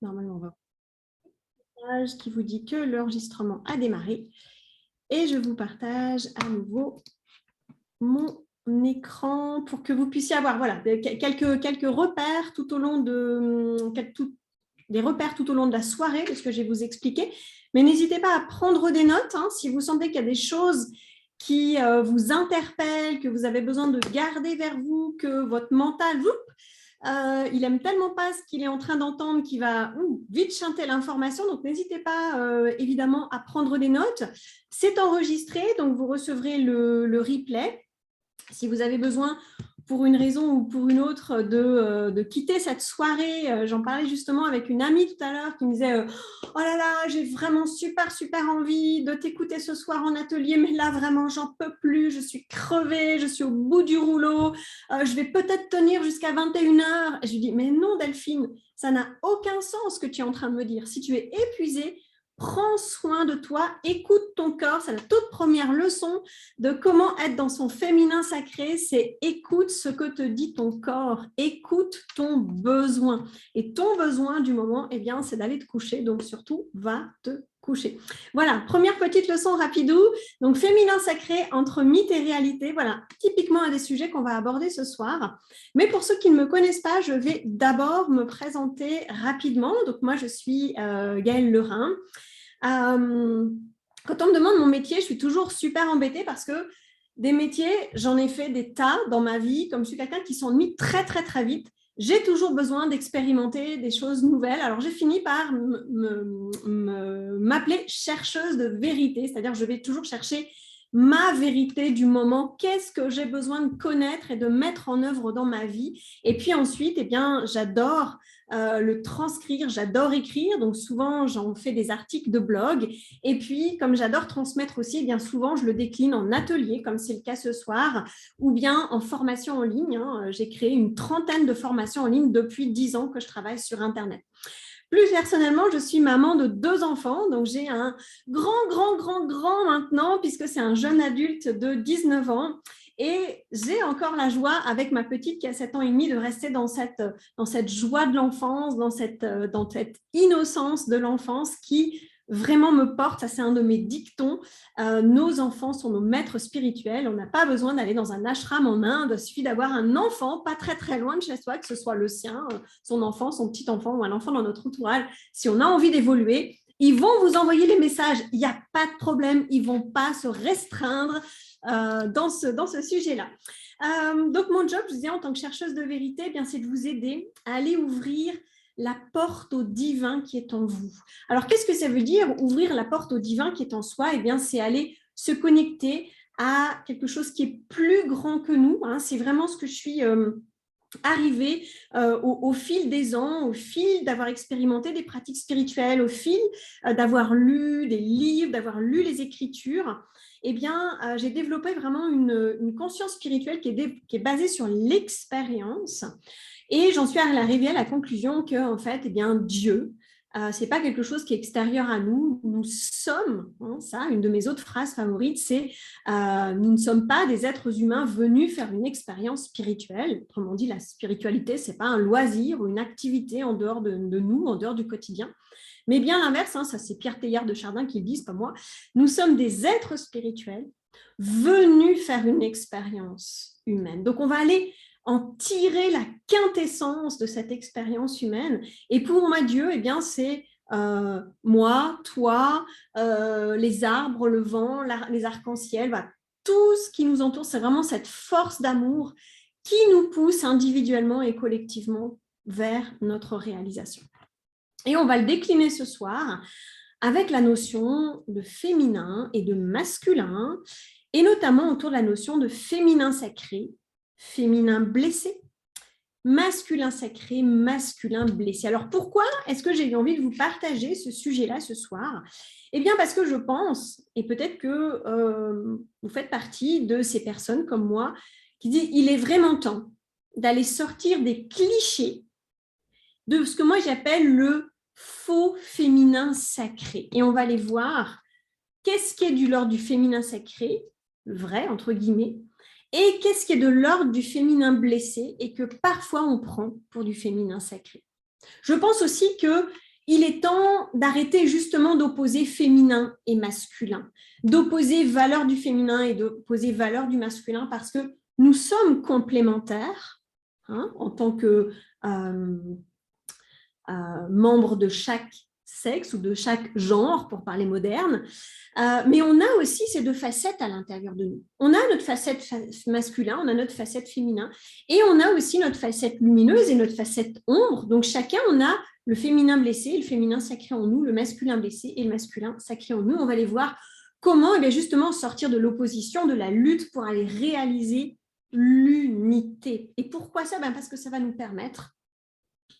Normalement, on va voir qui vous dit que l'enregistrement a démarré. Et je vous partage à nouveau mon écran pour que vous puissiez avoir voilà, quelques repères tout au long des repères tout au long de la soirée de ce que je vais vous expliquer. Mais n'hésitez pas à prendre des notes si vous sentez qu'il y a des choses qui vous interpellent, que vous avez besoin de garder vers vous, que votre mental, il n'aime tellement pas ce qu'il est en train d'entendre qu'il va vite chanter l'information. Donc, n'hésitez pas évidemment à prendre des notes. C'est enregistré, donc vous recevrez le replay. Si vous avez besoin, pour une raison ou pour une autre, de quitter cette soirée, j'en parlais justement avec une amie tout à l'heure qui me disait « Oh là là, j'ai vraiment super envie de t'écouter ce soir en atelier, mais là vraiment j'en peux plus, je suis crevée, je suis au bout du rouleau, je vais peut-être tenir jusqu'à 21h » Et je lui dis « Mais non Delphine, ça n'a aucun sens ce que tu es en train de me dire. Si tu es épuisée, prends soin de toi, écoute ton corps. » C'est la toute première leçon de comment être dans son féminin sacré, c'est écoute ce que te dit ton corps, écoute ton besoin. Et ton besoin du moment, eh bien, c'est d'aller te coucher, donc surtout, va te coucher. Voilà, première petite leçon rapidou. Donc, féminin sacré entre mythe et réalité. Voilà, typiquement un des sujets qu'on va aborder ce soir. Mais pour ceux qui ne me connaissent pas, je vais d'abord me présenter rapidement. Donc, moi, je suis Gaëlle Lerin. Quand on me demande mon métier, je suis toujours super embêtée parce que des métiers, j'en ai fait des tas dans ma vie. Comme je suis quelqu'un qui s'ennuie très vite, j'ai toujours besoin d'expérimenter des choses nouvelles. Alors, j'ai fini par m'appeler chercheuse de vérité, c'est-à-dire je vais toujours chercher ma vérité du moment, qu'est-ce que j'ai besoin de connaître et de mettre en œuvre dans ma vie. Et puis ensuite, eh bien, j'adore le transcrire, j'adore écrire, donc souvent j'en fais des articles de blog, et puis comme j'adore transmettre aussi, eh bien souvent je le décline en atelier, comme c'est le cas ce soir, ou bien en formation en ligne. J'ai créé une trentaine de formations en ligne depuis 10 ans que je travaille sur Internet. Plus personnellement, je suis maman de 2 enfants, donc j'ai un grand maintenant, puisque c'est un jeune adulte de 19 ans. Et j'ai encore la joie, avec ma petite qui a 7 ans et demi, de rester dans cette joie de l'enfance, dans cette innocence de l'enfance qui vraiment me porte. Ça, c'est un de mes dictons. Nos enfants sont nos maîtres spirituels. On n'a pas besoin d'aller dans un ashram en Inde. Il suffit d'avoir un enfant pas très loin de chez soi, que ce soit le sien, son enfant, son petit enfant ou un enfant dans notre entourage. Si on a envie d'évoluer, ils vont vous envoyer les messages. Il n'y a pas de problème. Ils ne vont pas se restreindre dans ce sujet-là. Donc, mon job, je disais, en tant que chercheuse de vérité, eh bien, c'est de vous aider à aller ouvrir la porte au divin qui est en vous. Alors, qu'est-ce que ça veut dire, ouvrir la porte au divin qui est en soi? Eh bien, c'est aller se connecter à quelque chose qui est plus grand que nous. C'est vraiment ce que je suis arrivée au fil des ans, au fil d'avoir expérimenté des pratiques spirituelles, au fil d'avoir lu des livres, d'avoir lu les Écritures. Eh bien, j'ai développé vraiment une conscience spirituelle qui est basée sur l'expérience. Et j'en suis arrivée à la conclusion que, en fait, eh bien, Dieu, ce n'est pas quelque chose qui est extérieur à nous. Nous sommes, ça, une de mes autres phrases favorites, c'est nous ne sommes pas des êtres humains venus faire une expérience spirituelle. Autrement dit, la spiritualité, ce n'est pas un loisir ou une activité en dehors de nous, en dehors du quotidien. Mais bien l'inverse, ça c'est Pierre Teilhard de Chardin qui le dit, pas moi. Nous sommes des êtres spirituels venus faire une expérience humaine. Donc on va aller en tirer la quintessence de cette expérience humaine. Et pour moi, Dieu, eh bien, c'est moi, toi, les arbres, le vent, les arcs-en-ciel, voilà. Tout ce qui nous entoure, c'est vraiment cette force d'amour qui nous pousse individuellement et collectivement vers notre réalisation. Et on va le décliner ce soir avec la notion de féminin et de masculin, et notamment autour de la notion de féminin sacré, féminin blessé, masculin sacré, masculin blessé. Alors pourquoi est-ce que j'ai eu envie de vous partager ce sujet-là ce soir? Eh bien parce que je pense, et peut-être que vous faites partie de ces personnes comme moi, qui disent il est vraiment temps d'aller sortir des clichés de ce que moi j'appelle le faux féminin sacré. Et on va aller voir qu'est-ce qui est de l'ordre du féminin sacré, le vrai, entre guillemets, et qu'est-ce qui est de l'ordre du féminin blessé et que parfois on prend pour du féminin sacré. Je pense aussi qu'il est temps d'arrêter justement d'opposer féminin et masculin, d'opposer valeur du féminin et d'opposer valeur du masculin parce que nous sommes complémentaires en tant que membres de chaque sexe ou de chaque genre, pour parler moderne, mais on a aussi ces deux facettes à l'intérieur de nous. On a notre facette masculin, on a notre facette féminin, et on a aussi notre facette lumineuse et notre facette ombre. Donc chacun, on a le féminin blessé et le féminin sacré en nous, le masculin blessé et le masculin sacré en nous. On va aller voir comment justement sortir de l'opposition, de la lutte pour aller réaliser l'unité. Et pourquoi ça? Parce que ça va nous permettre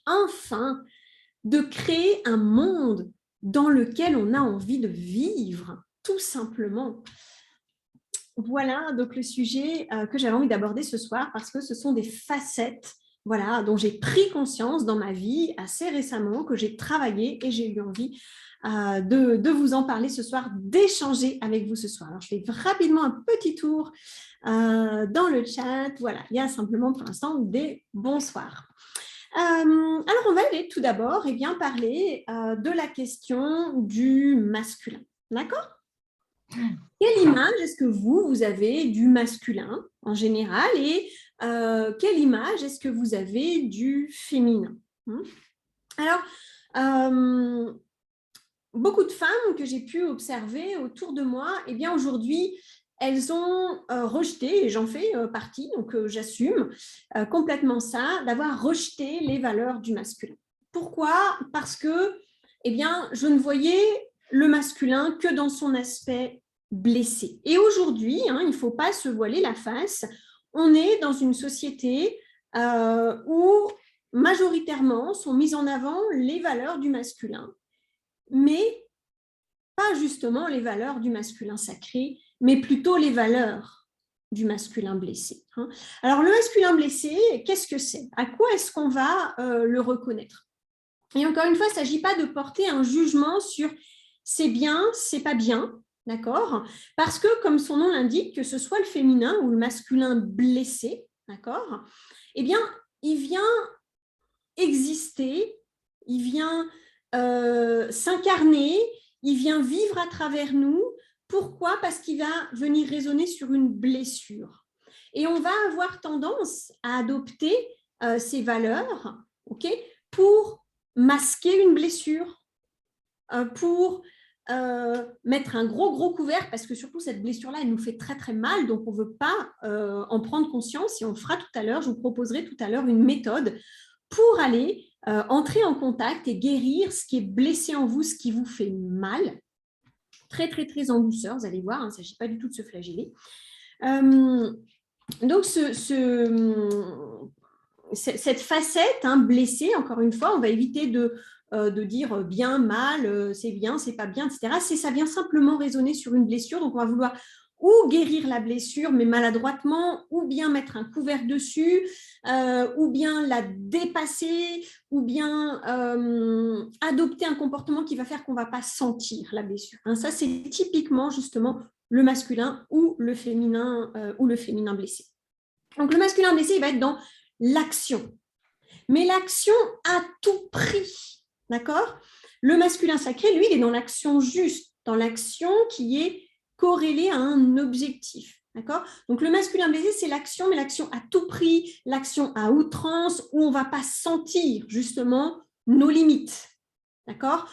enfin de créer un monde dans lequel on a envie de vivre, tout simplement. Voilà donc le sujet que j'avais envie d'aborder ce soir parce que ce sont des facettes dont j'ai pris conscience dans ma vie assez récemment, que j'ai travaillé et j'ai eu envie de vous en parler ce soir, d'échanger avec vous ce soir. Alors, je fais rapidement un petit tour dans le chat. Voilà, il y a simplement pour l'instant des bonsoirs. Alors, on va aller tout d'abord parler de la question du masculin. D'accord? Quelle image est-ce que vous avez du masculin en général et quelle image est-ce que vous avez du féminin? Alors, beaucoup de femmes que j'ai pu observer autour de moi, aujourd'hui, elles ont rejeté, et j'en fais partie, donc j'assume complètement ça, d'avoir rejeté les valeurs du masculin. Pourquoi? Parce que je ne voyais le masculin que dans son aspect blessé. Et aujourd'hui, il ne faut pas se voiler la face, on est dans une société où majoritairement sont mises en avant les valeurs du masculin, mais pas justement les valeurs du masculin sacré, mais plutôt les valeurs du masculin blessé. Alors, le masculin blessé, qu'est-ce que c'est? À quoi est-ce qu'on va le reconnaître? Et encore une fois, il ne s'agit pas de porter un jugement sur c'est bien, c'est pas bien, d'accord? Parce que, comme son nom l'indique, que ce soit le féminin ou le masculin blessé, d'accord? Il vient exister, il vient s'incarner, il vient vivre à travers nous. Pourquoi? Parce qu'il va venir résonner sur une blessure. Et on va avoir tendance à adopter ces valeurs pour masquer une blessure, pour mettre un gros couvert, parce que surtout cette blessure-là, elle nous fait très très mal, donc on ne veut pas en prendre conscience, et on le fera tout à l'heure, je vous proposerai tout à l'heure une méthode pour aller entrer en contact et guérir ce qui est blessé en vous, ce qui vous fait mal, très très très en douceur, vous allez voir, il ne s'agit pas du tout de se flageller. Donc cette facette blessée, encore une fois, on va éviter de dire bien, mal, c'est bien, c'est pas bien, etc. Ça vient simplement résonner sur une blessure, donc on va vouloir ou guérir la blessure, mais maladroitement, ou bien mettre un couvert dessus, ou bien la dépasser, ou bien adopter un comportement qui va faire qu'on ne va pas sentir la blessure. Ça, c'est typiquement justement le masculin ou le féminin blessé. Donc, le masculin blessé, il va être dans l'action. Mais l'action à tout prix, d'accord? Le masculin sacré, lui, il est dans l'action juste, dans l'action qui est corrélée à un objectif, d'accord? Donc, le masculin blessé, c'est l'action, mais l'action à tout prix, l'action à outrance, où on ne va pas sentir, justement, nos limites, d'accord?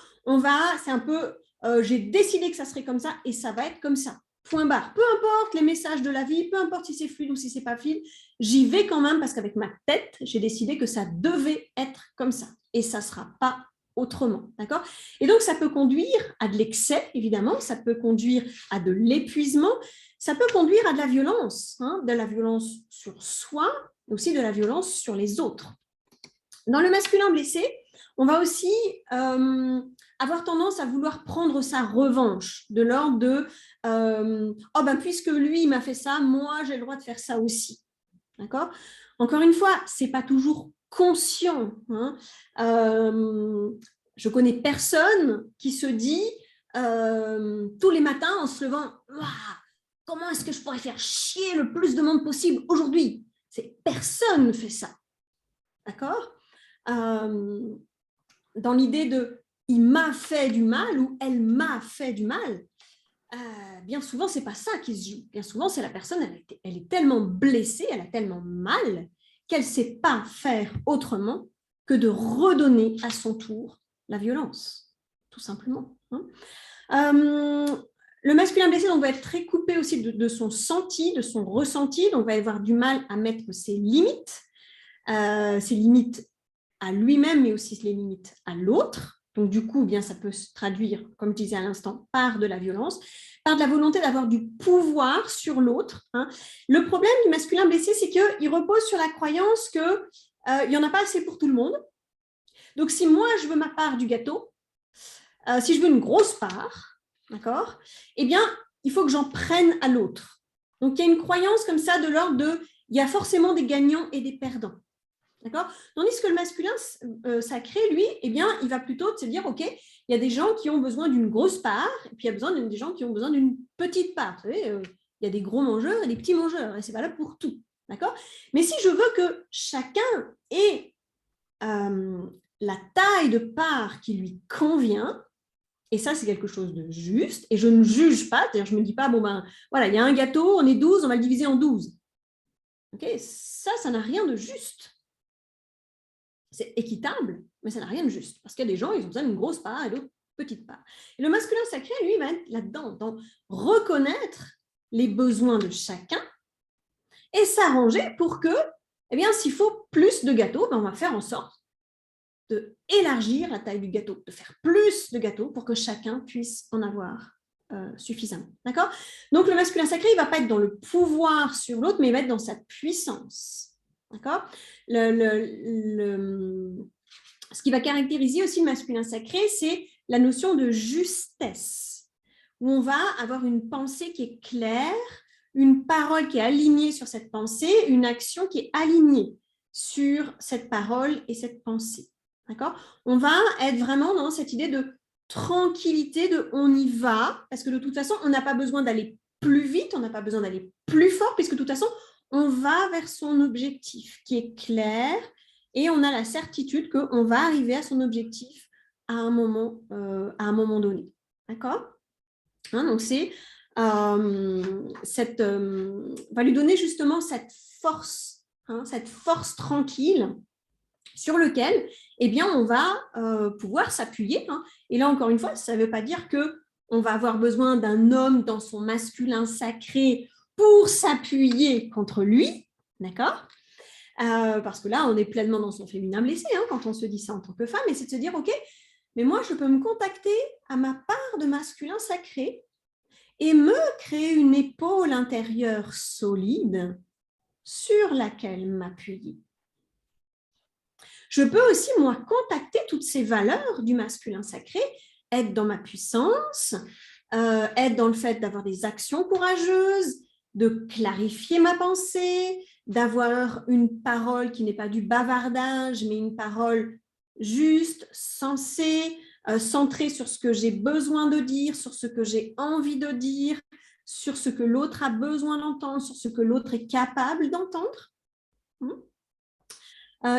C'est un peu, j'ai décidé que ça serait comme ça, et ça va être comme ça. Point barre. Peu importe les messages de la vie, peu importe si c'est fluide ou si c'est pas fluide, j'y vais quand même parce qu'avec ma tête, j'ai décidé que ça devait être comme ça. Et ça ne sera pas autrement. D'accord? Et donc, ça peut conduire à de l'excès, évidemment, ça peut conduire à de l'épuisement, ça peut conduire à de la violence sur soi, mais aussi de la violence sur les autres. Dans le masculin blessé, on va aussi avoir tendance à vouloir prendre sa revanche, de l'ordre de puisque lui il m'a fait ça, moi j'ai le droit de faire ça aussi. D'accord? Encore une fois, c'est pas toujours conscient. Je connais personne qui se dit tous les matins en se levant, comment est-ce que je pourrais faire chier le plus de monde possible aujourd'hui? Personne ne fait ça. D'accord? dans l'idée de « il m'a fait du mal » ou « elle m'a fait du mal », bien souvent, ce n'est pas ça qui se joue. Bien souvent, c'est la personne, elle est tellement blessée, elle a tellement mal qu'elle ne sait pas faire autrement que de redonner à son tour la violence, tout simplement. Le masculin blessé donc, va être très coupé aussi de son senti, de son ressenti, donc va avoir du mal à mettre ses limites à lui-même, mais aussi les limites à l'autre. Donc, du coup, bien, ça peut se traduire, comme je disais à l'instant, par de la violence, par de la volonté d'avoir du pouvoir sur l'autre. Le problème du masculin blessé, c'est qu'il repose sur la croyance qu'il n'y en a pas assez pour tout le monde. Donc, si moi, je veux ma part du gâteau, si je veux une grosse part, d'accord, eh bien, il faut que j'en prenne à l'autre. Donc, il y a une croyance comme ça de l'ordre de « il y a forcément des gagnants et des perdants ». D'accord. Tandis que le masculin sacré, lui, eh bien, il va plutôt se dire, OK, il y a des gens qui ont besoin d'une grosse part, et puis il y a des gens qui ont besoin d'une petite part. Vous savez, il y a des gros mangeurs et des petits mangeurs, et c'est valable pour tout. D'accord. Mais si je veux que chacun ait la taille de part qui lui convient, et ça, c'est quelque chose de juste, et je ne juge pas, c'est-à-dire je ne me dis pas, bon ben, voilà, il y a un gâteau, on est 12, on va le diviser en 12. OK, ça n'a rien de juste. C'est équitable, mais ça n'a rien de juste. Parce qu'il y a des gens, ils ont besoin d'une grosse part et d'autres petite part. Et le masculin sacré, lui, va être là-dedans, dans reconnaître les besoins de chacun et s'arranger pour que, eh bien, s'il faut plus de gâteaux, ben on va faire en sorte d'élargir la taille du gâteau, de faire plus de gâteaux pour que chacun puisse en avoir suffisamment. D'accord. Donc, le masculin sacré, il ne va pas être dans le pouvoir sur l'autre, mais il va être dans sa puissance. D'accord. Ce qui va caractériser aussi le masculin sacré, c'est la notion de justesse, où on va avoir une pensée qui est claire, une parole qui est alignée sur cette pensée, une action qui est alignée sur cette parole et cette pensée. D'accord. On va être vraiment dans cette idée de tranquillité, de on y va, parce que de toute façon, on n'a pas besoin d'aller plus vite, on n'a pas besoin d'aller plus fort, puisque de toute façon, on va vers son objectif qui est clair et on a la certitude qu'on va arriver à son objectif à un moment donné. D'accord. Donc, c'est va lui donner justement cette force tranquille sur lequel eh bien, on va pouvoir s'appuyer. Et là, encore une fois, ça ne veut pas dire qu'on va avoir besoin d'un homme dans son masculin sacré pour s'appuyer contre lui, d'accord. Parce que là, on est pleinement dans son féminin blessé quand on se dit ça en tant que femme, et c'est de se dire, OK, mais moi, je peux me contacter à ma part de masculin sacré et me créer une épaule intérieure solide sur laquelle m'appuyer. Je peux aussi, moi, contacter toutes ces valeurs du masculin sacré, être dans ma puissance, être dans le fait d'avoir des actions courageuses, de clarifier ma pensée, d'avoir une parole qui n'est pas du bavardage, mais une parole juste, sensée, centrée sur ce que j'ai besoin de dire, sur ce que j'ai envie de dire, sur ce que l'autre a besoin d'entendre, sur ce que l'autre est capable d'entendre.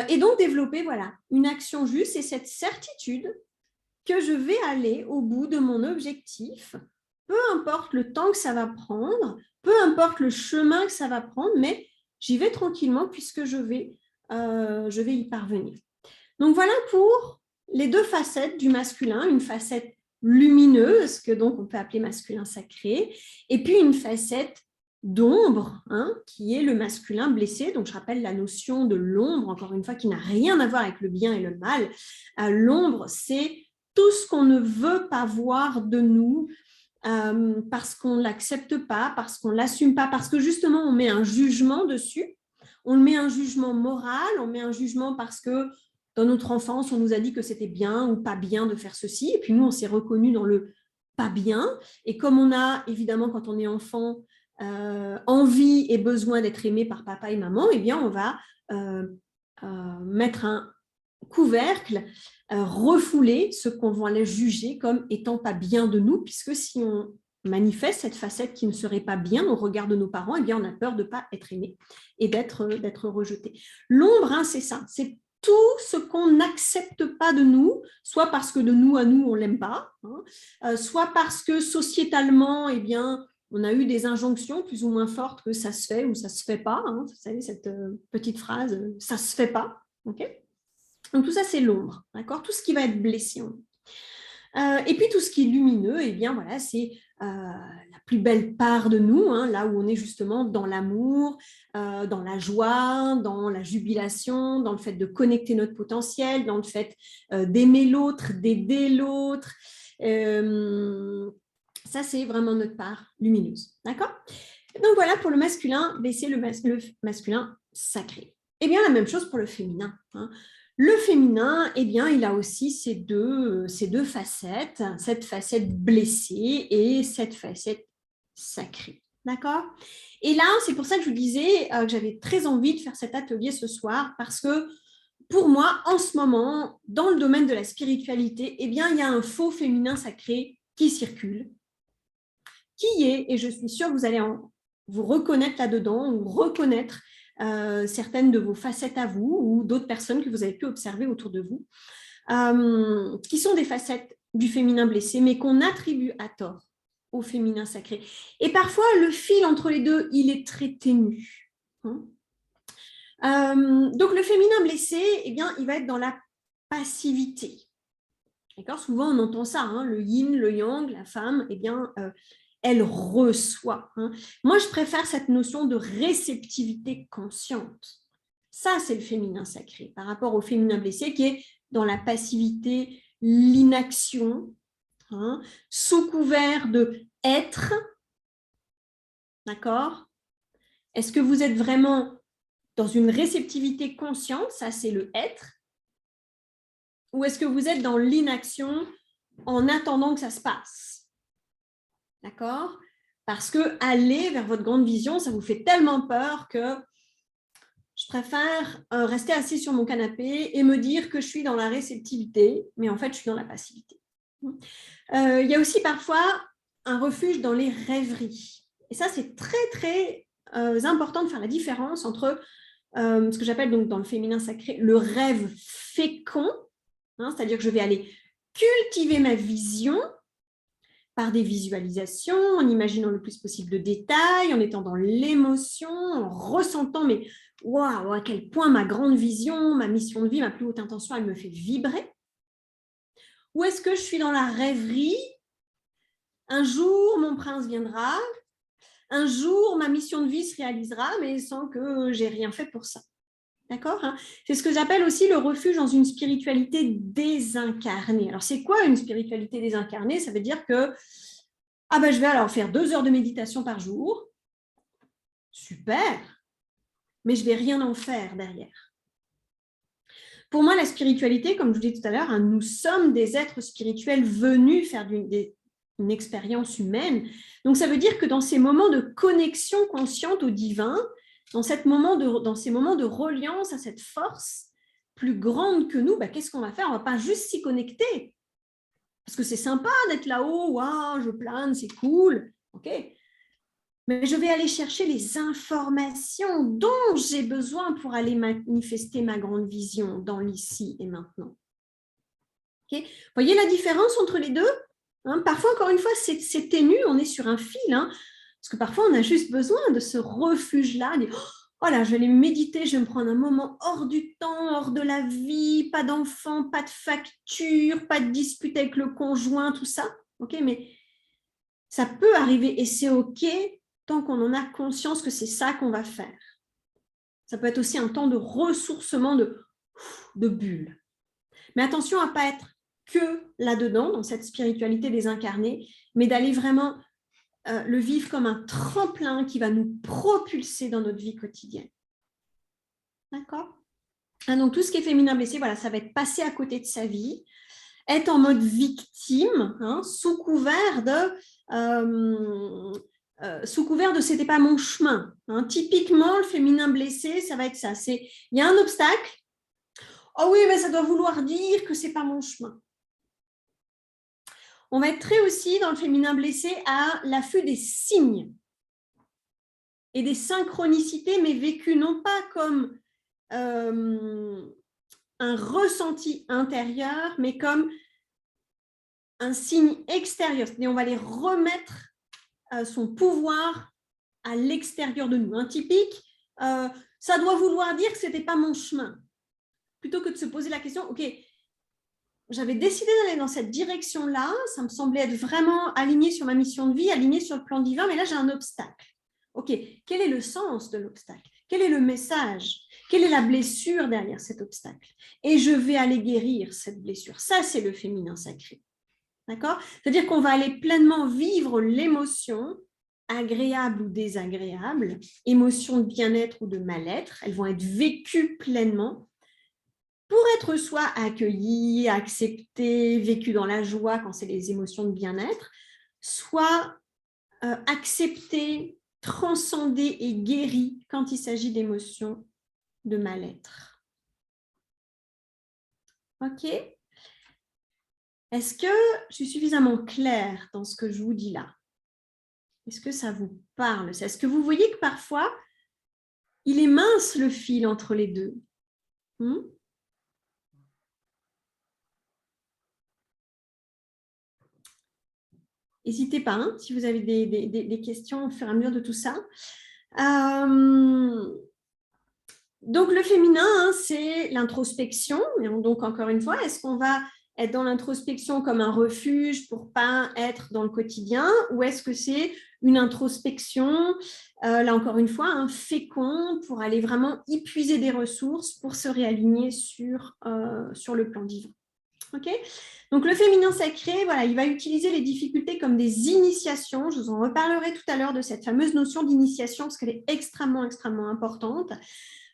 Et donc développer une action juste et cette certitude que je vais aller au bout de mon objectif, peu importe le temps que ça va prendre, peu importe le chemin que ça va prendre, mais j'y vais tranquillement puisque je vais y parvenir. Donc voilà pour les deux facettes du masculin, une facette lumineuse que donc on peut appeler masculin sacré, et puis une facette d'ombre, qui est le masculin blessé. Donc, je rappelle la notion de l'ombre, encore une fois, qui n'a rien à voir avec le bien et le mal. L'ombre, c'est tout ce qu'on ne veut pas voir de nous parce qu'on ne l'accepte pas, parce qu'on ne l'assume pas, parce que justement, on met un jugement dessus. On met un jugement moral, on met un jugement parce que dans notre enfance, on nous a dit que c'était bien ou pas bien de faire ceci. Et puis nous, on s'est reconnus dans le pas bien. Et comme on a, évidemment, quand on est enfant, envie et besoin d'être aimé par papa et maman, eh bien, on va mettre un couvercle, refouler ce qu'on va aller juger comme étant pas bien de nous, puisque si on manifeste cette facette qui ne serait pas bien au regard de nos parents, eh bien, on a peur de ne pas être aimé et d'être rejeté. L'ombre, c'est ça, c'est tout ce qu'on n'accepte pas de nous, soit parce que de nous à nous, on ne l'aime pas, soit parce que sociétalement, eh bien, on a eu des injonctions plus ou moins fortes que ça se fait ou ça ne se fait pas. Vous savez, cette petite phrase, ça ne se fait pas. Okay, donc, tout ça, c'est l'ombre. Tout ce qui va être blessé en nous. Et puis, tout ce qui est lumineux, eh bien, voilà, c'est la plus belle part de nous, là où on est justement dans l'amour, dans la joie, dans la jubilation, dans le fait de connecter notre potentiel, dans le fait d'aimer l'autre, d'aider l'autre. Ça, c'est vraiment notre part lumineuse. D'accord ? Donc, voilà pour le masculin, blessé, le masculin sacré. Eh bien, la même chose pour le féminin. Le féminin, eh bien, il a aussi ces deux facettes, cette facette blessée et cette facette sacrée. D'accord ? Et là, c'est pour ça que je vous disais que j'avais très envie de faire cet atelier ce soir, parce que pour moi, en ce moment, dans le domaine de la spiritualité, eh bien, il y a un faux féminin sacré qui circule, qui est, et je suis sûre que vous allez vous reconnaître là-dedans, ou reconnaître certaines de vos facettes à vous ou d'autres personnes que vous avez pu observer autour de vous, qui sont des facettes du féminin blessé, mais qu'on attribue à tort au féminin sacré. Et parfois, le fil entre les deux, il est très ténu. Donc, le féminin blessé, eh bien, il va être dans la passivité. D'accord ? Souvent, on entend ça, le yin, le yang, la femme, eh bien, elle reçoit. Moi, je préfère cette notion de réceptivité consciente. Ça, c'est le féminin sacré par rapport au féminin blessé qui est dans la passivité, l'inaction, sous couvert de être. D'accord ? Est-ce que vous êtes vraiment dans une réceptivité consciente ? Ça, c'est le être. Ou est-ce que vous êtes dans l'inaction en attendant que ça se passe ? D'accord ? Parce que aller vers votre grande vision, ça vous fait tellement peur que je préfère rester assis sur mon canapé et me dire que je suis dans la réceptivité, mais en fait, je suis dans la passivité. Il y a aussi parfois un refuge dans les rêveries. Et ça, c'est très, très important de faire la différence entre ce que j'appelle donc dans le féminin sacré le rêve fécond, c'est-à-dire que je vais aller cultiver ma vision par des visualisations, en imaginant le plus possible de détails, en étant dans l'émotion, en ressentant, mais waouh, à quel point ma grande vision, ma mission de vie, ma plus haute intention, elle me fait vibrer. Ou est-ce que je suis dans la rêverie ? Un jour, mon prince viendra, un jour, ma mission de vie se réalisera, mais sans que j'ai rien fait pour ça. D'accord ? C'est ce que j'appelle aussi le refuge dans une spiritualité désincarnée. Alors, c'est quoi une spiritualité désincarnée ? Ça veut dire que je vais alors faire 2 heures de méditation par jour. Super, mais je ne vais rien en faire derrière. Pour moi, la spiritualité, comme je vous disais tout à l'heure, nous sommes des êtres spirituels venus faire une expérience humaine. Donc, ça veut dire que dans ces moments de connexion consciente au divin, dans ces moments de reliance à cette force plus grande que nous, qu'est-ce qu'on va faire ? On ne va pas juste s'y connecter. Parce que c'est sympa d'être là-haut, wow, je plane, c'est cool. Ok. Mais je vais aller chercher les informations dont j'ai besoin pour aller manifester ma grande vision dans l'ici et maintenant. Okay. Vous voyez la différence entre les deux ? Parfois, encore une fois, c'est ténu, on est sur un fil, parce que parfois, on a juste besoin de ce refuge-là. Oh là, je vais aller méditer, je vais me prendre un moment hors du temps, hors de la vie, pas d'enfants, pas de facture, pas de dispute avec le conjoint, tout ça. Okay, mais ça peut arriver et c'est OK tant qu'on en a conscience que c'est ça qu'on va faire. Ça peut être aussi un temps de ressourcement, de bulle. Mais attention à ne pas être que là-dedans, dans cette spiritualité désincarnée, mais d'aller vraiment le vivre comme un tremplin qui va nous propulser dans notre vie quotidienne. D'accord ? Donc, tout ce qui est féminin blessé, voilà, ça va être passer à côté de sa vie, être en mode victime, sous couvert de c'était pas mon chemin. Typiquement, le féminin blessé, ça va être ça. Il y a un obstacle. Oh oui, mais ça doit vouloir dire que c'est pas mon chemin. On va être très aussi dans le féminin blessé à l'affût des signes et des synchronicités, mais vécues non pas comme un ressenti intérieur, mais comme un signe extérieur. C'est-à-dire on va les remettre son pouvoir à l'extérieur de nous. Un typique, ça doit vouloir dire que ce n'était pas mon chemin. Plutôt que de se poser la question, OK, j'avais décidé d'aller dans cette direction-là, ça me semblait être vraiment aligné sur ma mission de vie, aligné sur le plan divin, mais là, j'ai un obstacle. OK, quel est le sens de l'obstacle? Quel est le message? Quelle est la blessure derrière cet obstacle? Et je vais aller guérir cette blessure. Ça, c'est le féminin sacré. D'accord? C'est-à-dire qu'on va aller pleinement vivre l'émotion, agréable ou désagréable, émotion de bien-être ou de mal-être. Elles vont être vécues pleinement pour être soit accueillies, acceptées, vécues dans la joie quand c'est les émotions de bien-être, soit acceptées, transcendées et guéries quand il s'agit d'émotions de mal-être. OK? Est-ce que je suis suffisamment claire dans ce que je vous dis là? Est-ce que ça vous parle? Est-ce que vous voyez que parfois, il est mince le fil entre les deux? N'hésitez pas, hein, si vous avez des questions au fur et à mesure de tout ça. Donc, le féminin, hein, c'est l'introspection. Donc, encore une fois, est-ce qu'on va être dans l'introspection comme un refuge pour ne pas être dans le quotidien, ou est-ce que c'est une introspection, là encore une fois, un fécond pour aller vraiment épuiser des ressources pour se réaligner sur le plan divin? Okay. Donc, le féminin sacré, voilà, il va utiliser les difficultés comme des initiations. Je vous en reparlerai tout à l'heure de cette fameuse notion d'initiation parce qu'elle est extrêmement, extrêmement importante.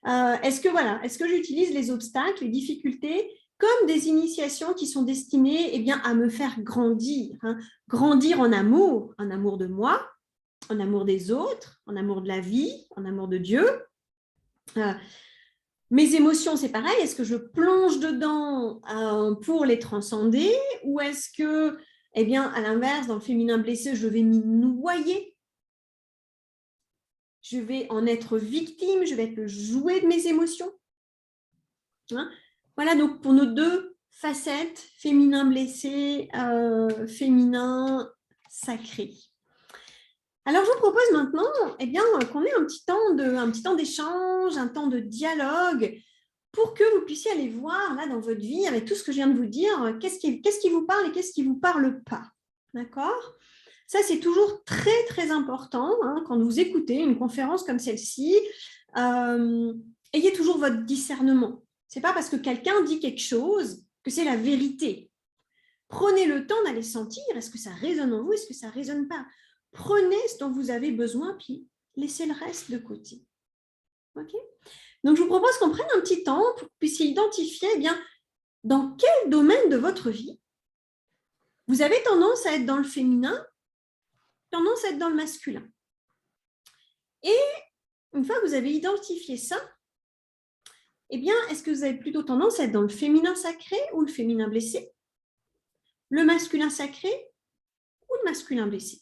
Est-ce que j'utilise les obstacles, les difficultés comme des initiations qui sont destinées eh bien, à me faire grandir, hein. Grandir en amour, en amour de moi, en amour des autres, en amour de la vie, en amour de Dieu. Mes émotions, c'est pareil. Est-ce que je plonge dedans pour les transcender ou est-ce que, eh bien, à l'inverse, dans le féminin blessé, je vais m'y noyer? Je vais en être victime, je vais être le jouet de mes émotions. Hein? Voilà, donc pour nos deux facettes, féminin blessé, féminin sacré. Alors, je vous propose maintenant eh bien, qu'on ait un petit temps d'échange, un temps de dialogue pour que vous puissiez aller voir là dans votre vie, avec tout ce que je viens de vous dire, qu'est-ce qui vous parle et qu'est-ce qui ne vous parle pas. D'accord? Ça, c'est toujours très, très important hein, quand vous écoutez une conférence comme celle-ci. Ayez toujours votre discernement. Ce n'est pas parce que quelqu'un dit quelque chose que c'est la vérité. Prenez le temps d'aller sentir, est-ce que ça résonne en vous, est-ce que ça ne résonne pas? Prenez ce dont vous avez besoin, puis laissez le reste de côté. OK? Donc, je vous propose qu'on prenne un petit temps pour que vous puissiez identifier eh bien, dans quel domaine de votre vie vous avez tendance à être dans le féminin, tendance à être dans le masculin. Et une fois que vous avez identifié ça, eh bien, est-ce que vous avez plutôt tendance à être dans le féminin sacré ou le féminin blessé, le masculin sacré ou le masculin blessé?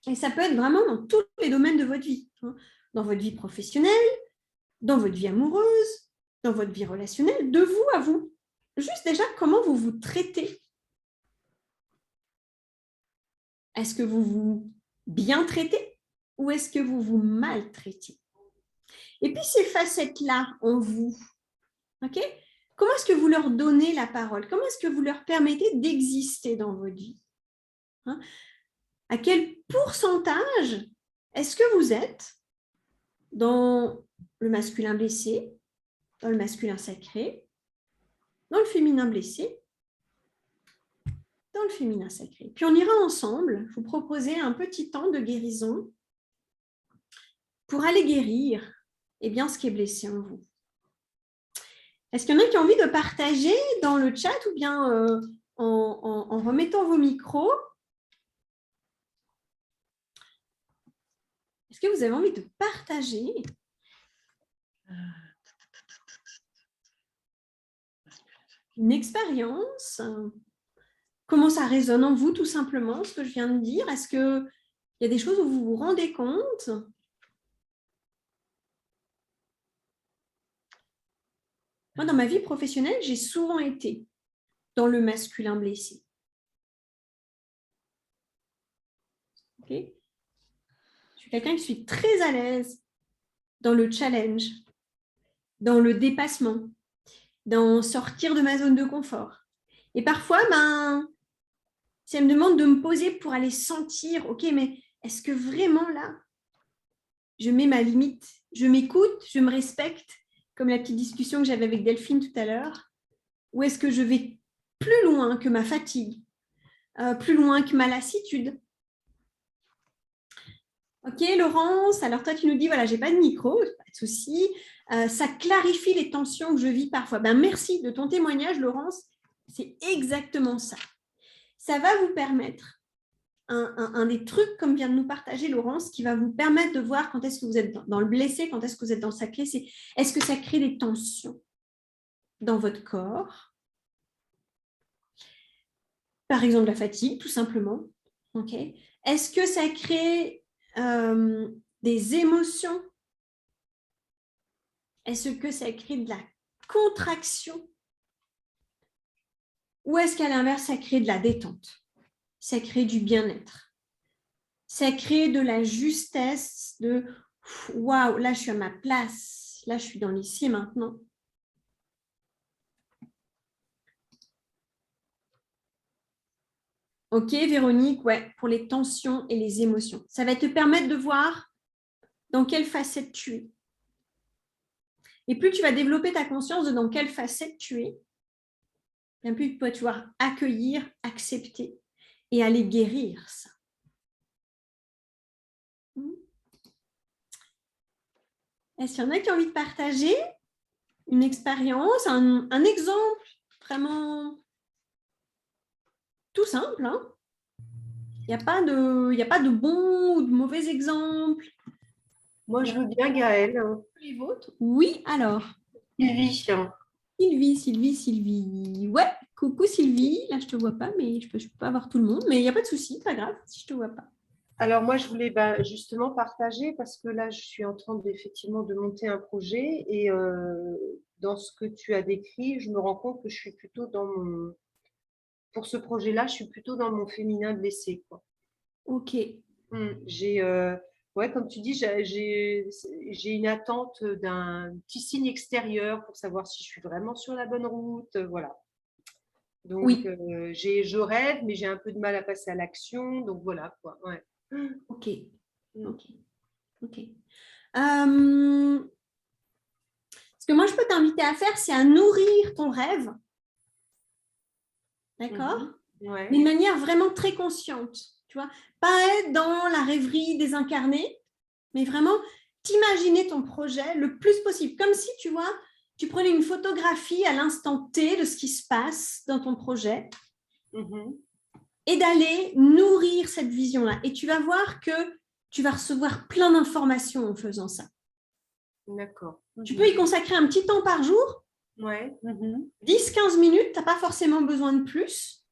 Et ça peut être vraiment dans tous les domaines de votre vie, hein, dans votre vie professionnelle, dans votre vie amoureuse, dans votre vie relationnelle, de vous à vous. Juste déjà, comment vous vous traitez? Est-ce que vous vous bien traitez ou est-ce que vous vous maltraitez? Et puis, ces facettes-là en vous, ok? Comment est-ce que vous leur donnez la parole? Comment est-ce que vous leur permettez d'exister dans votre vie? Hein? À quel pourcentage est-ce que vous êtes dans le masculin blessé, dans le masculin sacré, dans le féminin blessé, dans le féminin sacré? Puis on ira ensemble vous proposer un petit temps de guérison pour aller guérir eh bien, ce qui est blessé en vous. Est-ce qu'il y en a qui ont envie de partager dans le chat ou bien en remettant vos micros? Est-ce que vous avez envie de partager une expérience? Comment ça résonne en vous, tout simplement, ce que je viens de dire? Est-ce qu'il y a des choses où vous vous rendez compte? Moi, dans ma vie professionnelle, j'ai souvent été dans le masculin blessé. Ok. Je suis quelqu'un qui suis très à l'aise dans le challenge, dans le dépassement, dans sortir de ma zone de confort. Et parfois, si elle me demande de me poser pour aller sentir, ok, mais est-ce que vraiment là, je mets ma limite, je m'écoute, je me respecte, comme la petite discussion que j'avais avec Delphine tout à l'heure, ou est-ce que je vais plus loin que ma fatigue, plus loin que ma lassitude? Ok, Laurence, alors toi, tu nous dis, voilà, j'ai pas de micro, pas de souci. Ça clarifie les tensions que je vis parfois. Merci de ton témoignage, Laurence. C'est exactement ça. Ça va vous permettre, un des trucs comme vient de nous partager Laurence, qui va vous permettre de voir quand est-ce que vous êtes dans le blessé, quand est-ce que vous êtes dans le sacré, c'est est-ce que ça crée des tensions dans votre corps? Par exemple, la fatigue, tout simplement. Okay. Est-ce que ça crée des émotions? Est-ce que ça crée de la contraction? Ou est-ce qu'à l'inverse, ça crée de la détente? Ça crée du bien-être? Ça crée de la justesse, de waouh, là je suis à ma place, là je suis dans l'ici et maintenant. Ok, Véronique, ouais, pour les tensions et les émotions. Ça va te permettre de voir dans quelle facette tu es. Et plus tu vas développer ta conscience de dans quelle facette tu es, bien plus tu vas pouvoir accueillir, accepter et aller guérir ça. Est-ce qu'il y en a qui ont envie de partager une expérience, un exemple vraiment tout simple, hein? Il n'y a pas de bon ou de mauvais exemple. Moi, je veux bien Gaëlle. Les vôtres? Oui, alors. Sylvie. Ouais, coucou Sylvie. Là, je ne te vois pas, mais je peux pas voir tout le monde. Mais il n'y a pas de souci, pas grave si je ne te vois pas. Alors moi, je voulais justement partager parce que là, je suis en train effectivement de monter un projet et dans ce que tu as décrit, je me rends compte que je suis plutôt pour ce projet-là, je suis plutôt dans mon féminin blessé, quoi. Ok. J'ai, ouais, comme tu dis, j'ai une attente d'un petit signe extérieur pour savoir si je suis vraiment sur la bonne route, voilà. Donc, Oui. je rêve, mais j'ai un peu de mal à passer à l'action, donc voilà, quoi. Ouais. Ok. Ok. Ok. Ce que moi, je peux t'inviter à faire, c'est à nourrir ton rêve. D'accord? Ouais. D'une manière vraiment très consciente. Tu vois, pas être dans la rêverie désincarnée, mais vraiment t'imaginer ton projet le plus possible. Comme si, tu vois, tu prenais une photographie à l'instant T de ce qui se passe dans ton projet et d'aller nourrir cette vision-là. Et tu vas voir que tu vas recevoir plein d'informations en faisant ça. D'accord. Tu peux y consacrer un petit temps par jour. Ouais. 10-15 minutes, tu n'as pas forcément besoin de plus.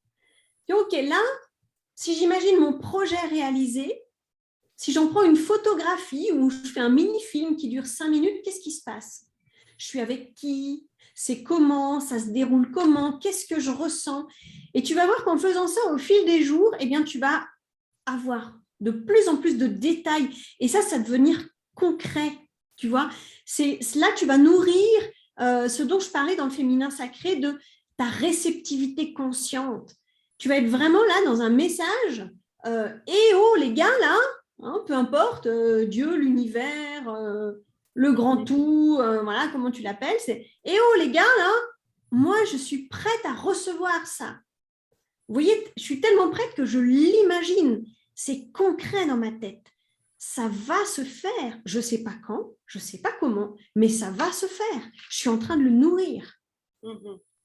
Et ok, là, si j'imagine mon projet réalisé, si j'en prends une photographie ou je fais un mini-film qui dure 5 minutes, qu'est-ce qui se passe? Je suis avec qui? C'est comment? Ça se déroule comment? Qu'est-ce que je ressens? Et tu vas voir qu'en faisant ça au fil des jours, eh bien, tu vas avoir de plus en plus de détails. Et ça va devenir concret. Tu vois, là, tu vas nourrir ce dont je parlais dans le féminin sacré, de ta réceptivité consciente. Tu vas être vraiment là dans un message. Et oh, les gars, là, hein, peu importe, Dieu, l'univers, le grand tout, voilà, comment tu l'appelles, c'est « Eh oh, les gars, là, moi, je suis prête à recevoir ça. » Vous voyez, je suis tellement prête que je l'imagine. C'est concret dans ma tête. Ça va se faire. Je ne sais pas quand, je ne sais pas comment, mais ça va se faire. Je suis en train de le nourrir.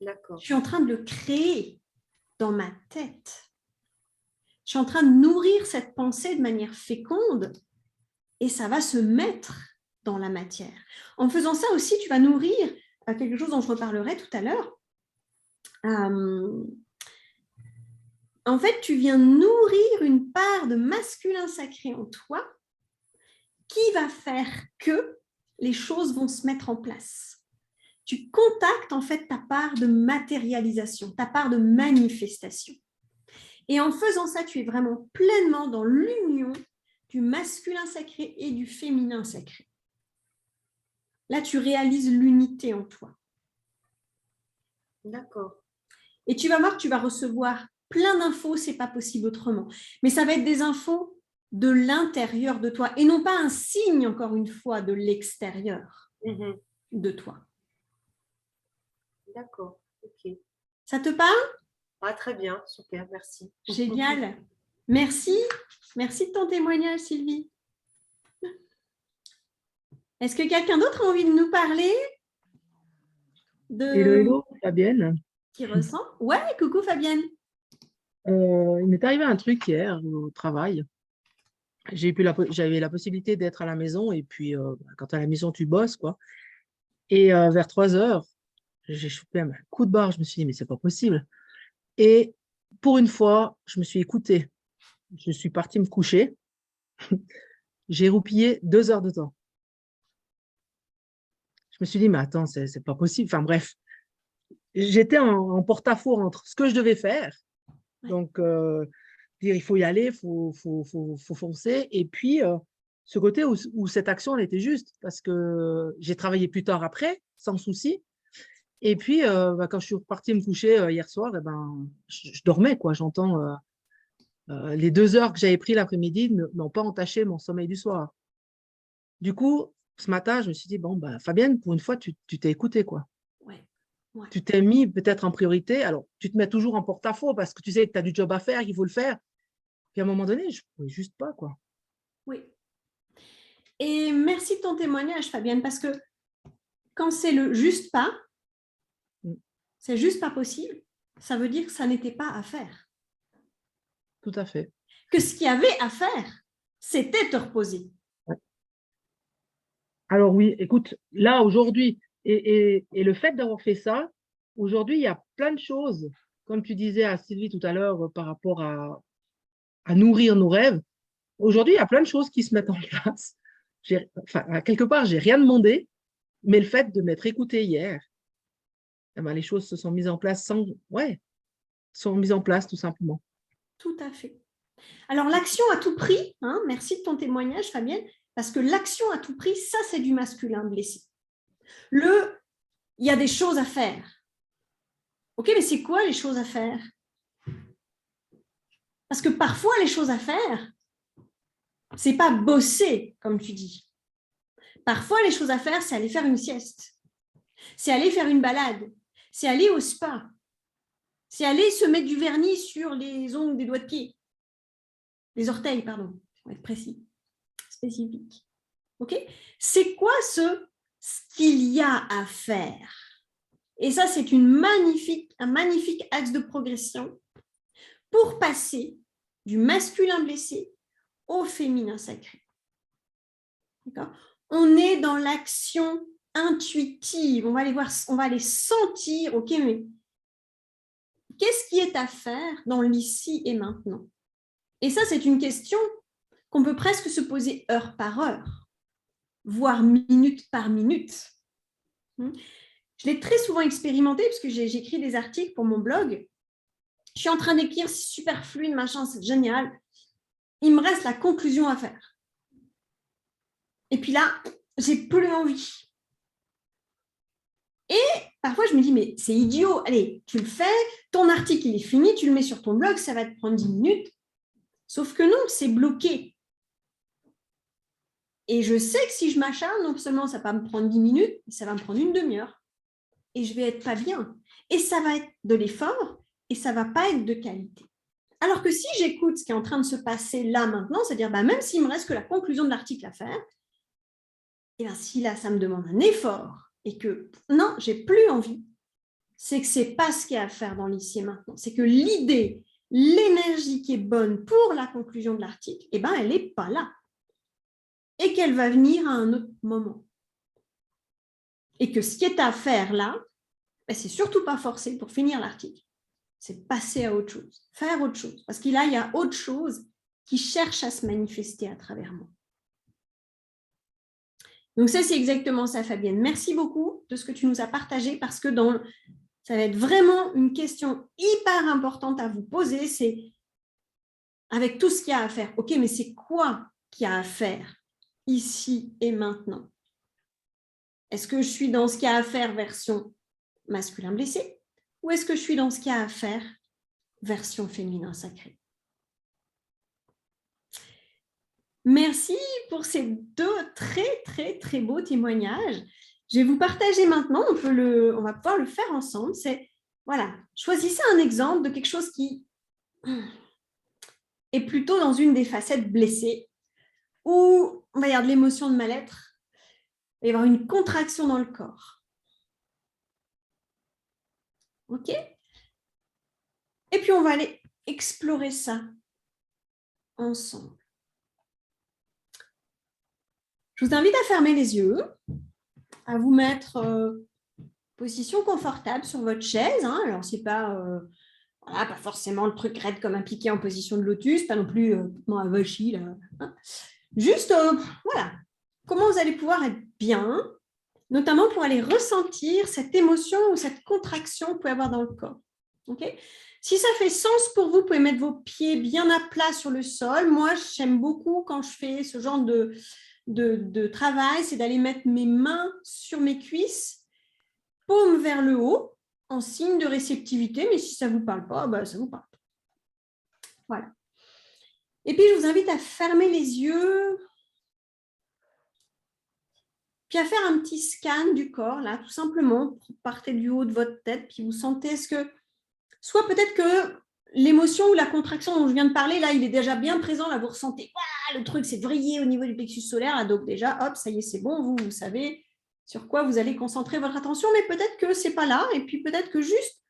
D'accord. Je suis en train de le créer dans ma tête. Je suis en train de nourrir cette pensée de manière féconde et ça va se mettre dans la matière. En faisant ça aussi, tu vas nourrir quelque chose dont je reparlerai tout à l'heure. En fait, tu viens nourrir une part de masculin sacré en toi qui va faire que les choses vont se mettre en place. tu contactes en fait ta part de matérialisation, ta part de manifestation. Et en faisant ça, tu es vraiment pleinement dans l'union du masculin sacré et du féminin sacré. Là, tu réalises l'unité en toi. D'accord. Et tu vas voir que tu vas recevoir plein d'infos, c'est pas possible autrement. Mais ça va être des infos de l'intérieur de toi et non pas un signe, encore une fois, de l'extérieur de toi. D'accord, ok. Ça te parle? Ah, très bien, super, merci. Génial. Merci. Merci de ton témoignage, Sylvie. Est-ce que quelqu'un d'autre a envie de nous parler Hello, hello, Fabienne. Qui ressent? Ouais, coucou Fabienne. Il m'est arrivé un truc hier au travail. J'avais la possibilité d'être à la maison et puis quand à la maison tu bosses quoi. Et vers 3 heures, j'ai chopé un coup de barre. Je me suis dit mais c'est pas possible. Et pour une fois, je me suis écoutée. Je suis partie me coucher. J'ai roupillé 2 heures de temps. Je me suis dit mais attends c'est pas possible. Enfin bref, j'étais en porte-à-faux entre ce que je devais faire. Donc dire il faut y aller, faut foncer. Et puis, ce côté où cette action, elle était juste, parce que j'ai travaillé plus tard après, sans souci. Et puis, quand je suis repartie me coucher hier soir, eh ben, je dormais, quoi. J'entends les 2 heures que j'avais pris l'après-midi n'ont pas entaché mon sommeil du soir. Du coup, ce matin, je me suis dit, bon, bah, Fabienne, pour une fois, tu t'es écoutée, quoi. Ouais. Tu t'es mis peut-être en priorité. Alors, tu te mets toujours en porte-à-faux parce que tu sais que tu as du job à faire, qu'il faut le faire. Puis à un moment donné, je ne pouvais juste pas, quoi. Oui. Et merci de ton témoignage, Fabienne, parce que quand c'est le juste pas, c'est juste pas possible, ça veut dire que ça n'était pas à faire. Tout à fait. Que ce qu'il y avait à faire, c'était te reposer. Ouais. Alors oui, écoute, là, aujourd'hui, et le fait d'avoir fait ça, aujourd'hui, il y a plein de choses, comme tu disais à Sylvie tout à l'heure, par rapport à nourrir nos rêves. Aujourd'hui, il y a plein de choses qui se mettent en place. Enfin, quelque part, j'ai rien demandé, mais le fait de m'être écoutée hier, eh ben, les choses se sont mises en place sont mises en place tout simplement. Tout à fait. Alors, l'action à tout prix, hein, merci de ton témoignage, Fabienne, parce que l'action à tout prix, ça, c'est du masculin blessé. Il y a des choses à faire. OK, mais c'est quoi les choses à faire? Parce que parfois, les choses à faire, c'est pas bosser, comme tu dis. Parfois, les choses à faire, c'est aller faire une sieste. C'est aller faire une balade. C'est aller au spa. C'est aller se mettre du vernis sur les ongles des doigts de pied. Les orteils, pardon, pour être précis, spécifique. OK? C'est quoi ce qu'il y a à faire? Et ça, c'est un magnifique axe de progression pour passer du masculin blessé au féminin sacré. D'accord? On est dans l'action intuitive. On va aller voir, on va aller sentir, OK, mais qu'est-ce qui est à faire dans l'ici et maintenant? Et ça, c'est une question qu'on peut presque se poser heure par heure, voire minute par minute. Je l'ai très souvent expérimenté parce que j'écris des articles pour mon blog. Je suis en train d'écrire, c'est super fluide, machin, c'est génial. Il me reste la conclusion à faire. Et puis là, j'ai plus envie. Et parfois, je me dis, mais c'est idiot. Allez, tu le fais, ton article, il est fini, tu le mets sur ton blog, ça va te prendre 10 minutes. Sauf que non, c'est bloqué. Et je sais que si je m'acharne, non seulement ça va me prendre 10 minutes, mais ça va me prendre une demi-heure. Et je vais être pas bien. Et ça va être de l'effort et ça va pas être de qualité. Alors que si j'écoute ce qui est en train de se passer là maintenant, c'est-à-dire même s'il me reste que la conclusion de l'article à faire, et bien si là ça me demande un effort et que non, j'ai plus envie, c'est que c'est pas ce qu'il y a à faire dans l'ici et maintenant. C'est que l'idée, l'énergie qui est bonne pour la conclusion de l'article, eh ben elle n'est pas là. Et qu'elle va venir à un autre moment. Et que ce qui est à faire là, ben, c'est surtout pas forcé pour finir l'article. C'est passer à autre chose, faire autre chose. Parce qu'il y a autre chose qui cherche à se manifester à travers moi. Donc ça, c'est exactement ça, Fabienne. Merci beaucoup de ce que tu nous as partagé parce que ça va être vraiment une question hyper importante à vous poser. C'est avec tout ce qu'il y a à faire. OK, mais c'est quoi qu'il y a à faire ici et maintenant? Est-ce que je suis dans ce qu'il y a à faire version masculin blessé ou est-ce que je suis dans ce qu'il y a à faire version féminin sacré? Merci pour ces 2 très, très, très beaux témoignages. Je vais vous partager maintenant, on va pouvoir le faire ensemble. C'est, voilà, choisissez un exemple de quelque chose qui est plutôt dans une des facettes blessées, où on va y avoir de l'émotion de mal-être, il va y avoir une contraction dans le corps. OK? Et puis, on va aller explorer ça ensemble. Je vous invite à fermer les yeux, à vous mettre position confortable sur votre chaise. Hein. Alors, ce n'est pas, voilà, pas forcément le truc raide comme un piqué en position de lotus, pas non plus un vachi. Là, hein. Juste, voilà, comment vous allez pouvoir être bien, notamment pour aller ressentir cette émotion ou cette contraction que vous pouvez avoir dans le corps. Okay? Si ça fait sens pour vous, vous pouvez mettre vos pieds bien à plat sur le sol. Moi, j'aime beaucoup quand je fais ce genre de travail, c'est d'aller mettre mes mains sur mes cuisses, paume vers le haut, en signe de réceptivité, mais si ça ne vous parle pas, ben, ça vous parle. Voilà. Et puis, je vous invite à fermer les yeux, puis à faire un petit scan du corps, là, tout simplement. Vous partez du haut de votre tête, puis vous sentez est-ce que, soit peut-être que l'émotion ou la contraction dont je viens de parler, là, il est déjà bien présent, là, vous ressentez, le truc s'est vrillé au niveau du plexus solaire, là, donc déjà, hop, ça y est, c'est bon, vous savez sur quoi vous allez concentrer votre attention, mais peut-être que ce n'est pas là, et puis peut-être que juste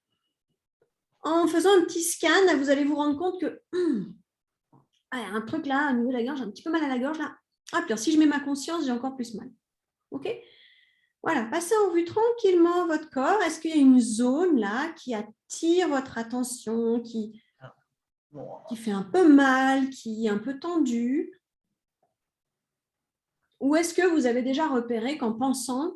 en faisant un petit scan, vous allez vous rendre compte que il y a un truc là, au niveau de la gorge, j'ai un petit peu mal à la gorge, là. Ah, puis si je mets ma conscience, j'ai encore plus mal. OK? Voilà, passez en vue tranquillement votre corps. Est-ce qu'il y a une zone là qui attire votre attention, qui fait un peu mal, qui est un peu tendue? Ou est-ce que vous avez déjà repéré qu'en pensant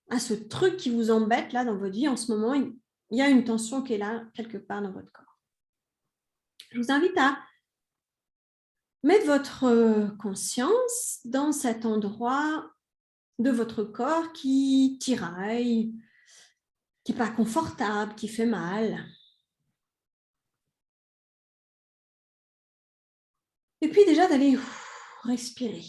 à ce truc qui vous embête là dans votre vie en ce moment, il y a une tension qui est là quelque part dans votre corps? Je vous invite à mettre votre conscience dans cet endroit de votre corps qui tiraille, qui n'est pas confortable, qui fait mal. Et puis déjà d'aller respirer.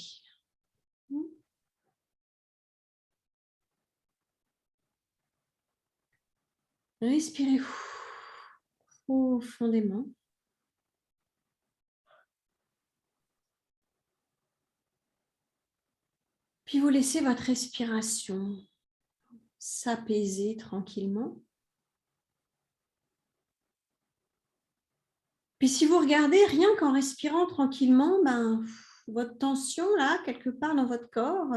Respirez profondément. Puis vous laissez votre respiration s'apaiser tranquillement. Puis si vous regardez, rien qu'en respirant tranquillement, votre tension là, quelque part dans votre corps,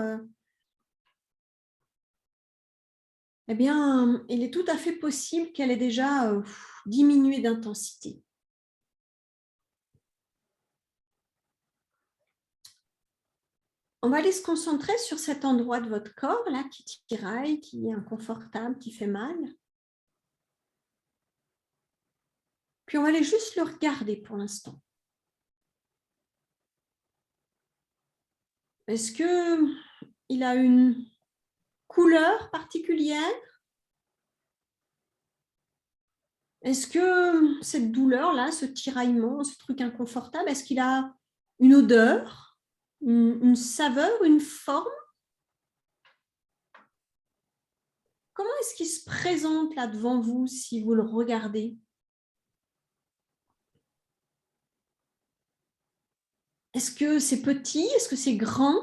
eh bien, il est tout à fait possible qu'elle ait déjà diminué d'intensité. On va aller se concentrer sur cet endroit de votre corps là qui tiraille, qui est inconfortable, qui fait mal. Puis on va aller juste le regarder pour l'instant. Est-ce qu'il a une couleur particulière? Est-ce que cette douleur-là, ce tiraillement, ce truc inconfortable, est-ce qu'il a une odeur, une saveur, une forme? Comment est-ce qu'il se présente là devant vous si vous le regardez? Est-ce que c'est petit? Est-ce que c'est grand?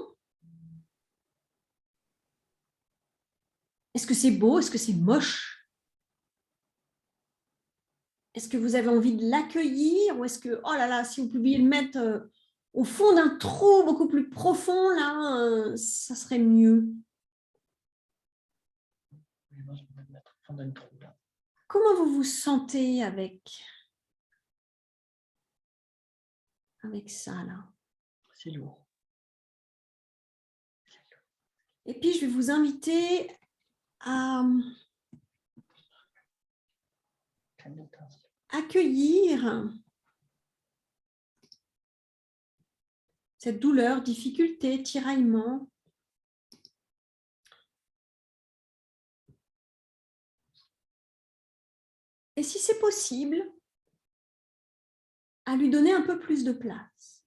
Est-ce que c'est beau? Est-ce que c'est moche? Est-ce que vous avez envie de l'accueillir? Ou est-ce que, oh là là, si vous pouviez le mettre au fond d'un trou beaucoup plus profond, là, ça serait mieux? Moi, je vais me mettre au fond d'un trou, là. Comment vous vous sentez avec ça, là? C'est lourd. Et puis, je vais vous inviter à accueillir cette douleur, difficulté, tiraillement. Et si c'est possible, à lui donner un peu plus de place.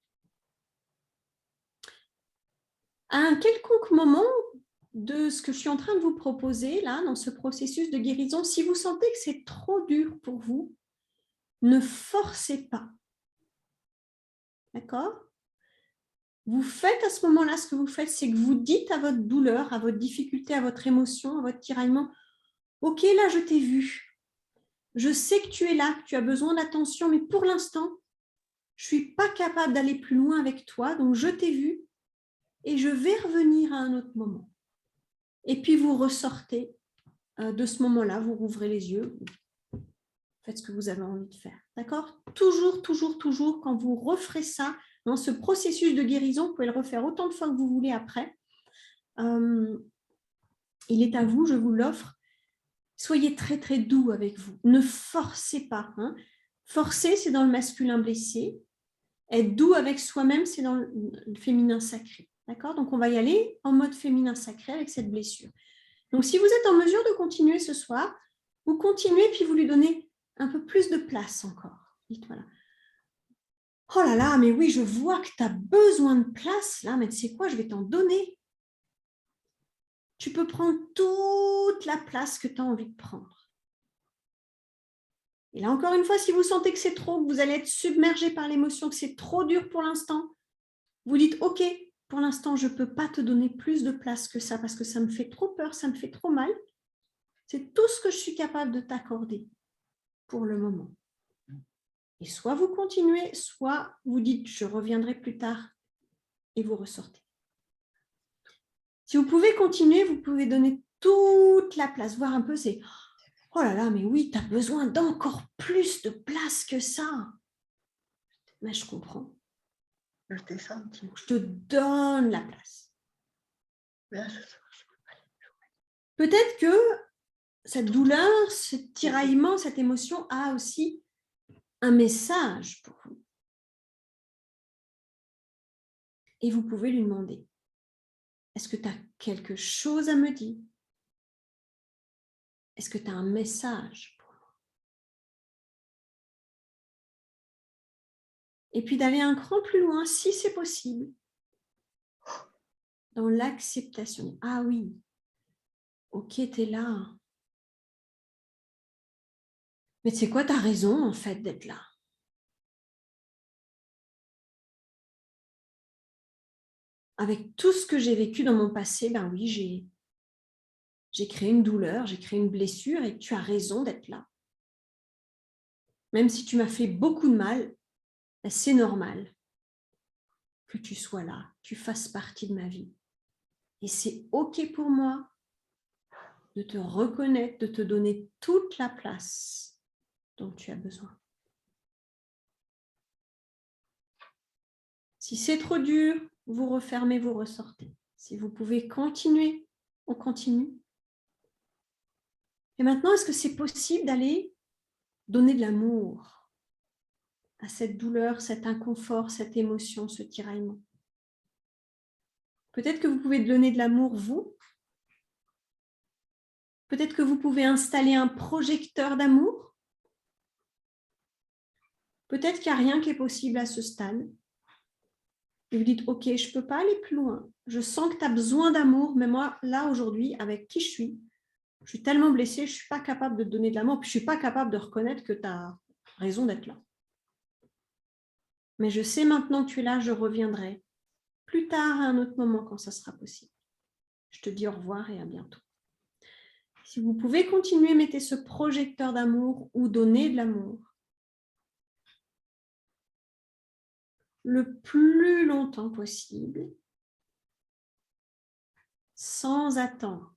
À un quelconque moment de ce que je suis en train de vous proposer, là, dans ce processus de guérison, si vous sentez que c'est trop dur pour vous, ne forcez pas. D'accord ? Vous faites à ce moment-là, ce que vous faites, c'est que vous dites à votre douleur, à votre difficulté, à votre émotion, à votre tiraillement, « Ok, là, je t'ai vu. Je sais que tu es là, que tu as besoin d'attention, mais pour l'instant, je ne suis pas capable d'aller plus loin avec toi, donc je t'ai vu et je vais revenir à un autre moment. » Et puis, vous ressortez de ce moment-là, vous rouvrez les yeux, faites ce que vous avez envie de faire. D'accord ? Toujours, toujours, toujours, quand vous referez ça, dans ce processus de guérison, vous pouvez le refaire autant de fois que vous voulez après. Il est à vous, je vous l'offre. Soyez très, très doux avec vous. Ne forcez pas. Hein. Forcer, c'est dans le masculin blessé. Être doux avec soi-même, c'est dans le féminin sacré. D'accord ? Donc, on va y aller en mode féminin sacré avec cette blessure. Donc, si vous êtes en mesure de continuer ce soir, vous continuez puis vous lui donnez un peu plus de place encore. Dites, voilà. Oh là là, mais oui, je vois que tu as besoin de place là, mais tu sais quoi, je vais t'en donner. Tu peux prendre toute la place que tu as envie de prendre. Et là, encore une fois, si vous sentez que c'est trop, que vous allez être submergé par l'émotion, que c'est trop dur pour l'instant, vous dites, ok, pour l'instant, je ne peux pas te donner plus de place que ça parce que ça me fait trop peur, ça me fait trop mal. C'est tout ce que je suis capable de t'accorder pour le moment. Et soit vous continuez, soit vous dites, je reviendrai plus tard et vous ressortez. Si vous pouvez continuer, vous pouvez donner toute la place, voir un peu, c'est « Oh là là, mais oui, tu as besoin d'encore plus de place que ça. » Mais je comprends. Je t'ai senti. Je te donne la place. Peut-être que cette douleur, ce tiraillement, cette émotion a aussi un message pour vous. Et vous pouvez lui demander, est-ce que tu as quelque chose à me dire? Est-ce que tu as un message pour moi? Et puis d'aller un cran plus loin, si c'est possible, dans l'acceptation. Ah oui, ok, tu es là. Mais tu sais quoi, tu as raison en fait d'être là. Avec tout ce que j'ai vécu dans mon passé, ben oui, j'ai créé une douleur, j'ai créé une blessure et tu as raison d'être là. Même si tu m'as fait beaucoup de mal, ben c'est normal que tu sois là, tu fasses partie de ma vie. Et c'est ok pour moi de te reconnaître, de te donner toute la place dont tu as besoin. Si c'est trop dur, vous refermez, vous ressortez. Si vous pouvez continuer, on continue. Et maintenant, est-ce que c'est possible d'aller donner de l'amour à cette douleur, cet inconfort, cette émotion, ce tiraillement? Peut-être que vous pouvez donner de l'amour, vous. Peut-être que vous pouvez installer un projecteur d'amour. Peut-être qu'il n'y a rien qui est possible à ce stade. Et vous dites, ok, je ne peux pas aller plus loin. Je sens que tu as besoin d'amour, mais moi, là, aujourd'hui, avec qui je suis tellement blessée, je ne suis pas capable de te donner de l'amour, puis je ne suis pas capable de reconnaître que tu as raison d'être là. Mais je sais maintenant que tu es là, je reviendrai plus tard à un autre moment quand ça sera possible. Je te dis au revoir et à bientôt. Si vous pouvez continuer, mettez ce projecteur d'amour ou donner de l'amour le plus longtemps possible, sans attendre.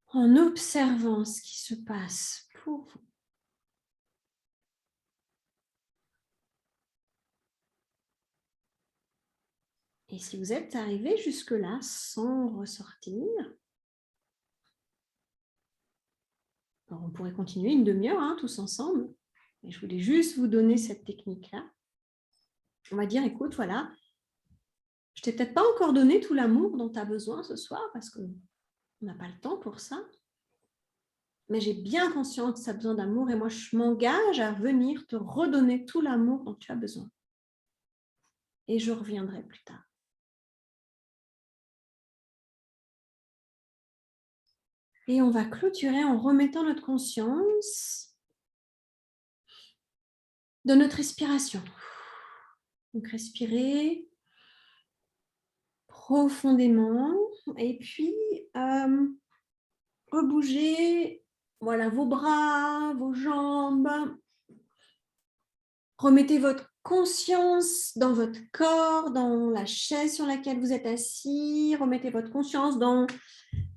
En observant ce qui se passe pour vous. Et si vous êtes arrivé jusque-là sans ressortir, alors on pourrait continuer une demi-heure hein, tous ensemble. Mais je voulais juste vous donner cette technique-là. On va dire, écoute, voilà, je t'ai peut-être pas encore donné tout l'amour dont tu as besoin ce soir parce qu'on n'a pas le temps pour ça. Mais j'ai bien conscience que ça a besoin d'amour et moi, je m'engage à venir te redonner tout l'amour dont tu as besoin. Et je reviendrai plus tard. Et on va clôturer en remettant notre conscience de notre respiration. Donc, respirer profondément et puis rebouger voilà, vos bras, vos jambes. Remettez votre conscience dans votre corps, dans la chaise sur laquelle vous êtes assis. Remettez votre conscience dans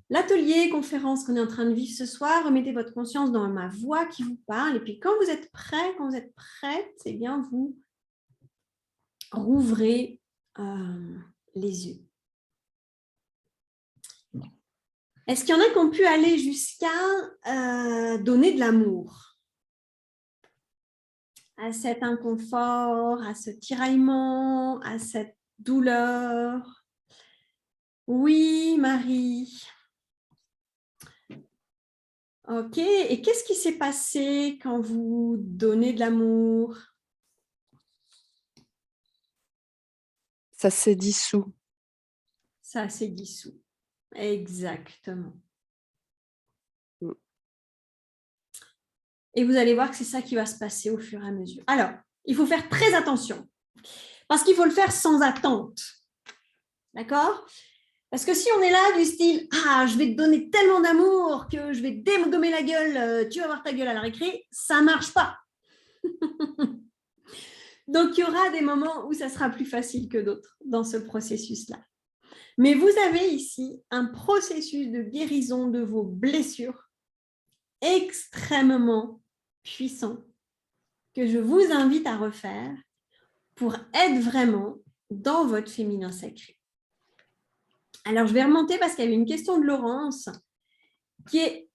l'atelier, conférence qu'on est en train de vivre ce soir. Remettez votre conscience dans ma voix qui vous parle. Et puis, quand vous êtes prêt, quand vous êtes prête, eh bien, vous rouvrez les yeux. Est-ce qu'il y en a qui ont pu aller jusqu'à donner de l'amour à cet inconfort, à ce tiraillement, à cette douleur? Oui, Marie. Ok, et qu'est-ce qui s'est passé quand vous donnez de l'amour? Ça s'est dissous. Ça s'est dissous. Exactement. Et vous allez voir que c'est ça qui va se passer au fur et à mesure. Alors, il faut faire très attention parce qu'il faut le faire sans attente. D'accord? Parce que si on est là du style « Ah, je vais te donner tellement d'amour que je vais te dégommer la gueule, tu vas voir ta gueule à la récré », ça ne marche pas. Donc, il y aura des moments où ça sera plus facile que d'autres dans ce processus-là. Mais vous avez ici un processus de guérison de vos blessures extrêmement puissant que je vous invite à refaire pour être vraiment dans votre féminin sacré. Alors, je vais remonter parce qu'il y avait une question de Laurence qui est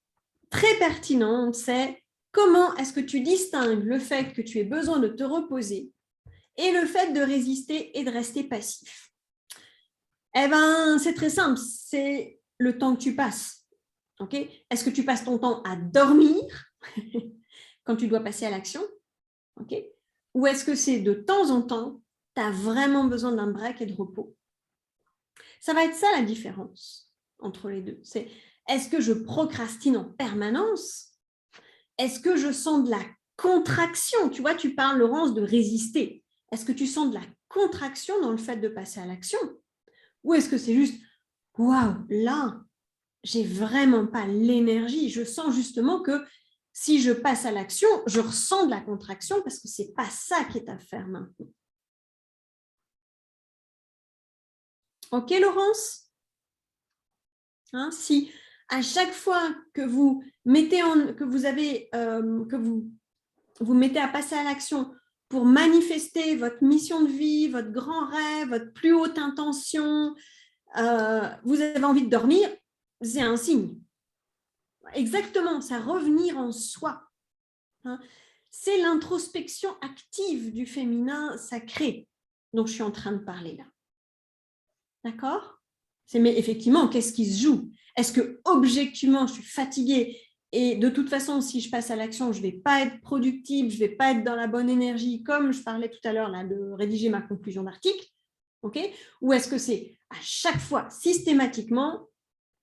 très pertinente, c'est comment est-ce que tu distingues le fait que tu aies besoin de te reposer et le fait de résister et de rester passif? Eh bien, c'est très simple, c'est le temps que tu passes. Okay? Est-ce que tu passes ton temps à dormir quand tu dois passer à l'action? Okay? Ou est-ce que c'est de temps en temps, tu as vraiment besoin d'un break et de repos? Ça va être ça la différence entre les deux. C'est est-ce que je procrastine en permanence? Est-ce que je sens de la contraction? Tu vois, tu parles, Laurence, de résister. Est-ce que tu sens de la contraction dans le fait de passer à l'action? Ou est-ce que c'est juste, waouh, là, j'ai vraiment pas l'énergie. Je sens justement que si je passe à l'action, je ressens de la contraction parce que c'est pas ça qui est à faire maintenant. Ok, Laurence? Hein, si à chaque fois que vous mettez vous mettez à passer à l'action pour manifester votre mission de vie, votre grand rêve, votre plus haute intention, vous avez envie de dormir, c'est un signe. Exactement, c'est revenir en soi. Hein. C'est l'introspection active du féminin sacré dont je suis en train de parler là. D'accord? Mais effectivement, qu'est-ce qui se joue? Est-ce que objectivement, je suis fatiguée et de toute façon, si je passe à l'action, je ne vais pas être productive, je ne vais pas être dans la bonne énergie, comme je parlais tout à l'heure là, de rédiger ma conclusion d'article, okay? Ou est-ce que c'est à chaque fois, systématiquement,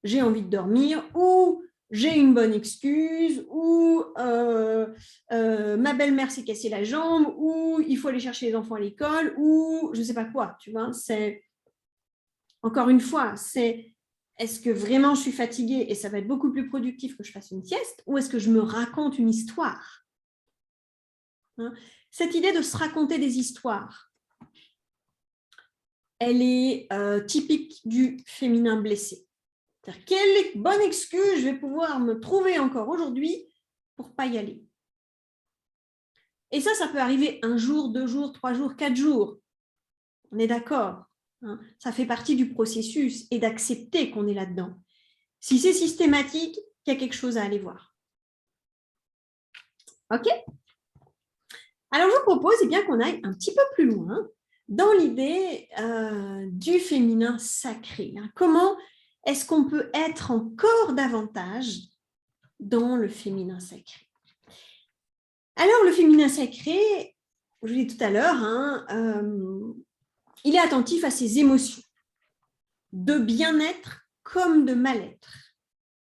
j'ai envie de dormir ou j'ai une bonne excuse ou ma belle-mère s'est cassée la jambe ou il faut aller chercher les enfants à l'école ou je ne sais pas quoi, tu vois, c'est... Encore une fois, c'est est-ce que vraiment je suis fatiguée et ça va être beaucoup plus productif que je fasse une sieste ou est-ce que je me raconte une histoire? Hein? Cette idée de se raconter des histoires, elle est typique du féminin blessé. C'est-à-dire, quelle bonne excuse je vais pouvoir me trouver encore aujourd'hui pour ne pas y aller? Et ça peut arriver 1 jour, 2 jours, 3 jours, 4 jours. On est d'accord. hein. Ça fait partie du processus et d'accepter qu'on est là-dedans. Si c'est systématique, il y a quelque chose à aller voir. OK? Alors, je vous propose bien qu'on aille un petit peu plus loin dans l'idée du féminin sacré. Hein. Comment est-ce qu'on peut être encore davantage dans le féminin sacré? Alors, le féminin sacré, je vous l'ai dit tout à l'heure, hein, il est attentif à ses émotions, de bien-être comme de mal-être.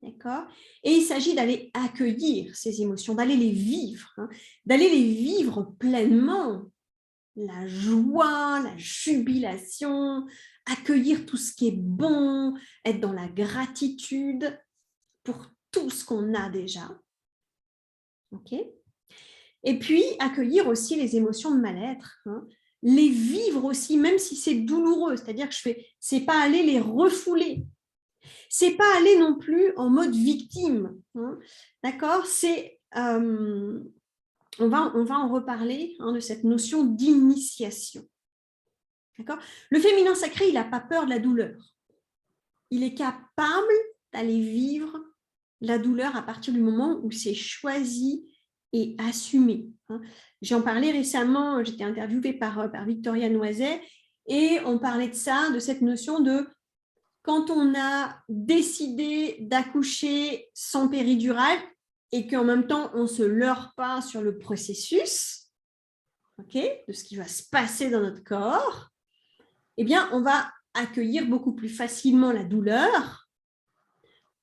D'accord ? Et il s'agit d'aller accueillir ces émotions, d'aller les vivre, hein, d'aller les vivre pleinement. La joie, la jubilation, accueillir tout ce qui est bon, être dans la gratitude pour tout ce qu'on a déjà. OK ? Et puis, accueillir aussi les émotions de mal-être, hein, les vivre aussi, même si c'est douloureux. C'est-à-dire que c'est pas aller les refouler. C'est pas aller non plus en mode victime. Hein, d'accord ? On va en reparler, hein, de cette notion d'initiation. D'accord ? Le féminin sacré, il n'a pas peur de la douleur. Il est capable d'aller vivre la douleur à partir du moment où c'est choisi et assumé. Hein. J'en parlais récemment, j'étais interviewée par Victoria Noiset, et on parlait de ça, de cette notion de quand on a décidé d'accoucher sans péridurale et qu'en même temps, on ne se leurre pas sur le processus, okay, de ce qui va se passer dans notre corps, eh bien, on va accueillir beaucoup plus facilement la douleur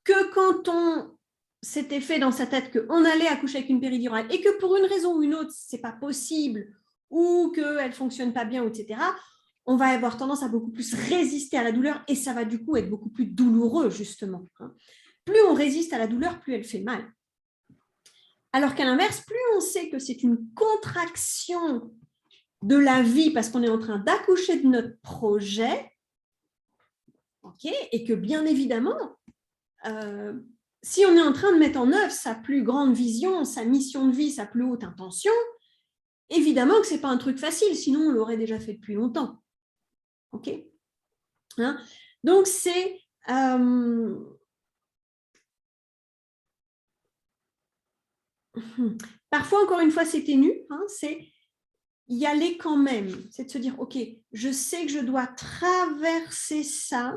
que quand on s'était fait dans sa tête qu'on allait accoucher avec une péridurale et que pour une raison ou une autre, ce n'est pas possible ou qu'elle ne fonctionne pas bien, etc., on va avoir tendance à beaucoup plus résister à la douleur et ça va du coup être beaucoup plus douloureux, justement. Plus on résiste à la douleur, plus elle fait mal. Alors qu'à l'inverse, plus on sait que c'est une contraction de la vie parce qu'on est en train d'accoucher de notre projet, okay, et que bien évidemment, si on est en train de mettre en œuvre sa plus grande vision, sa mission de vie, sa plus haute intention, évidemment que ce n'est pas un truc facile, sinon on l'aurait déjà fait depuis longtemps. OK, hein? Donc, c'est parfois, encore une fois, c'est ténu, hein, c'est y aller quand même. C'est de se dire, OK, je sais que je dois traverser ça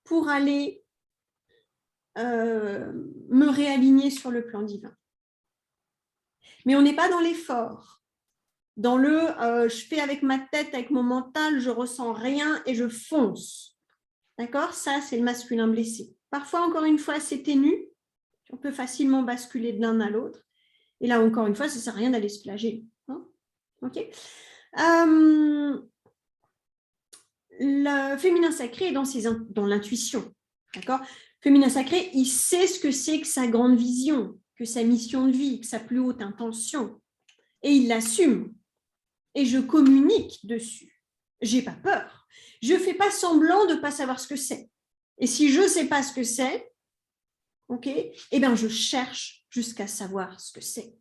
pour aller me réaligner sur le plan divin. Mais on n'est pas dans l'effort. Dans le je fais avec ma tête, avec mon mental, je ressens rien et je fonce. D'accord ? Ça, c'est le masculin blessé. Parfois, encore une fois, c'est ténu. On peut facilement basculer de l'un à l'autre. Et là, encore une fois, ça ne sert à rien d'aller se flageller. Hein ? OK ? Le féminin sacré est dans l'intuition. D'accord ? Le féminin sacré, il sait ce que c'est que sa grande vision, que sa mission de vie, que sa plus haute intention. Et il l'assume. Et je communique dessus. Je n'ai pas peur. Je ne fais pas semblant de ne pas savoir ce que c'est. Et si je ne sais pas ce que c'est, okay, eh bien, je cherche jusqu'à savoir ce que c'est.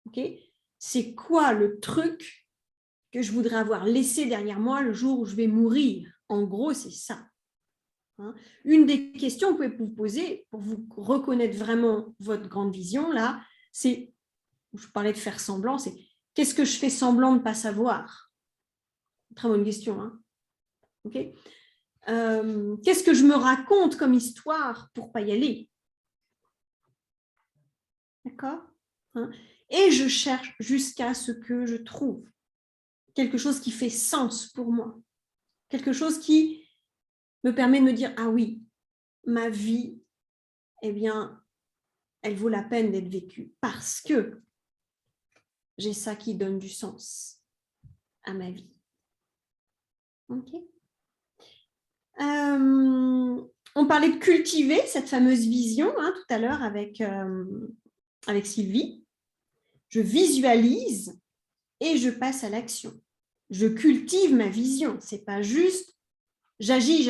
Okay, c'est quoi le truc que je voudrais avoir laissé derrière moi le jour où je vais mourir? En gros, c'est ça. Hein, une des questions que vous pouvez vous poser pour vous reconnaître vraiment votre grande vision, là, c'est, je parlais de faire semblant, c'est qu'est-ce que je fais semblant de ne pas savoir? Très bonne question. Hein, okay, qu'est-ce que je me raconte comme histoire pour ne pas y aller? D'accord, hein, et je cherche jusqu'à ce que je trouve quelque chose qui fait sens pour moi. Quelque chose qui me permet de me dire, ah oui, ma vie, eh bien, elle vaut la peine d'être vécue parce que j'ai ça qui donne du sens à ma vie. OK. On parlait de cultiver cette fameuse vision, hein, tout à l'heure avec Sylvie. Je visualise et je passe à l'action. Je cultive ma vision. Ce n'est pas juste j'agis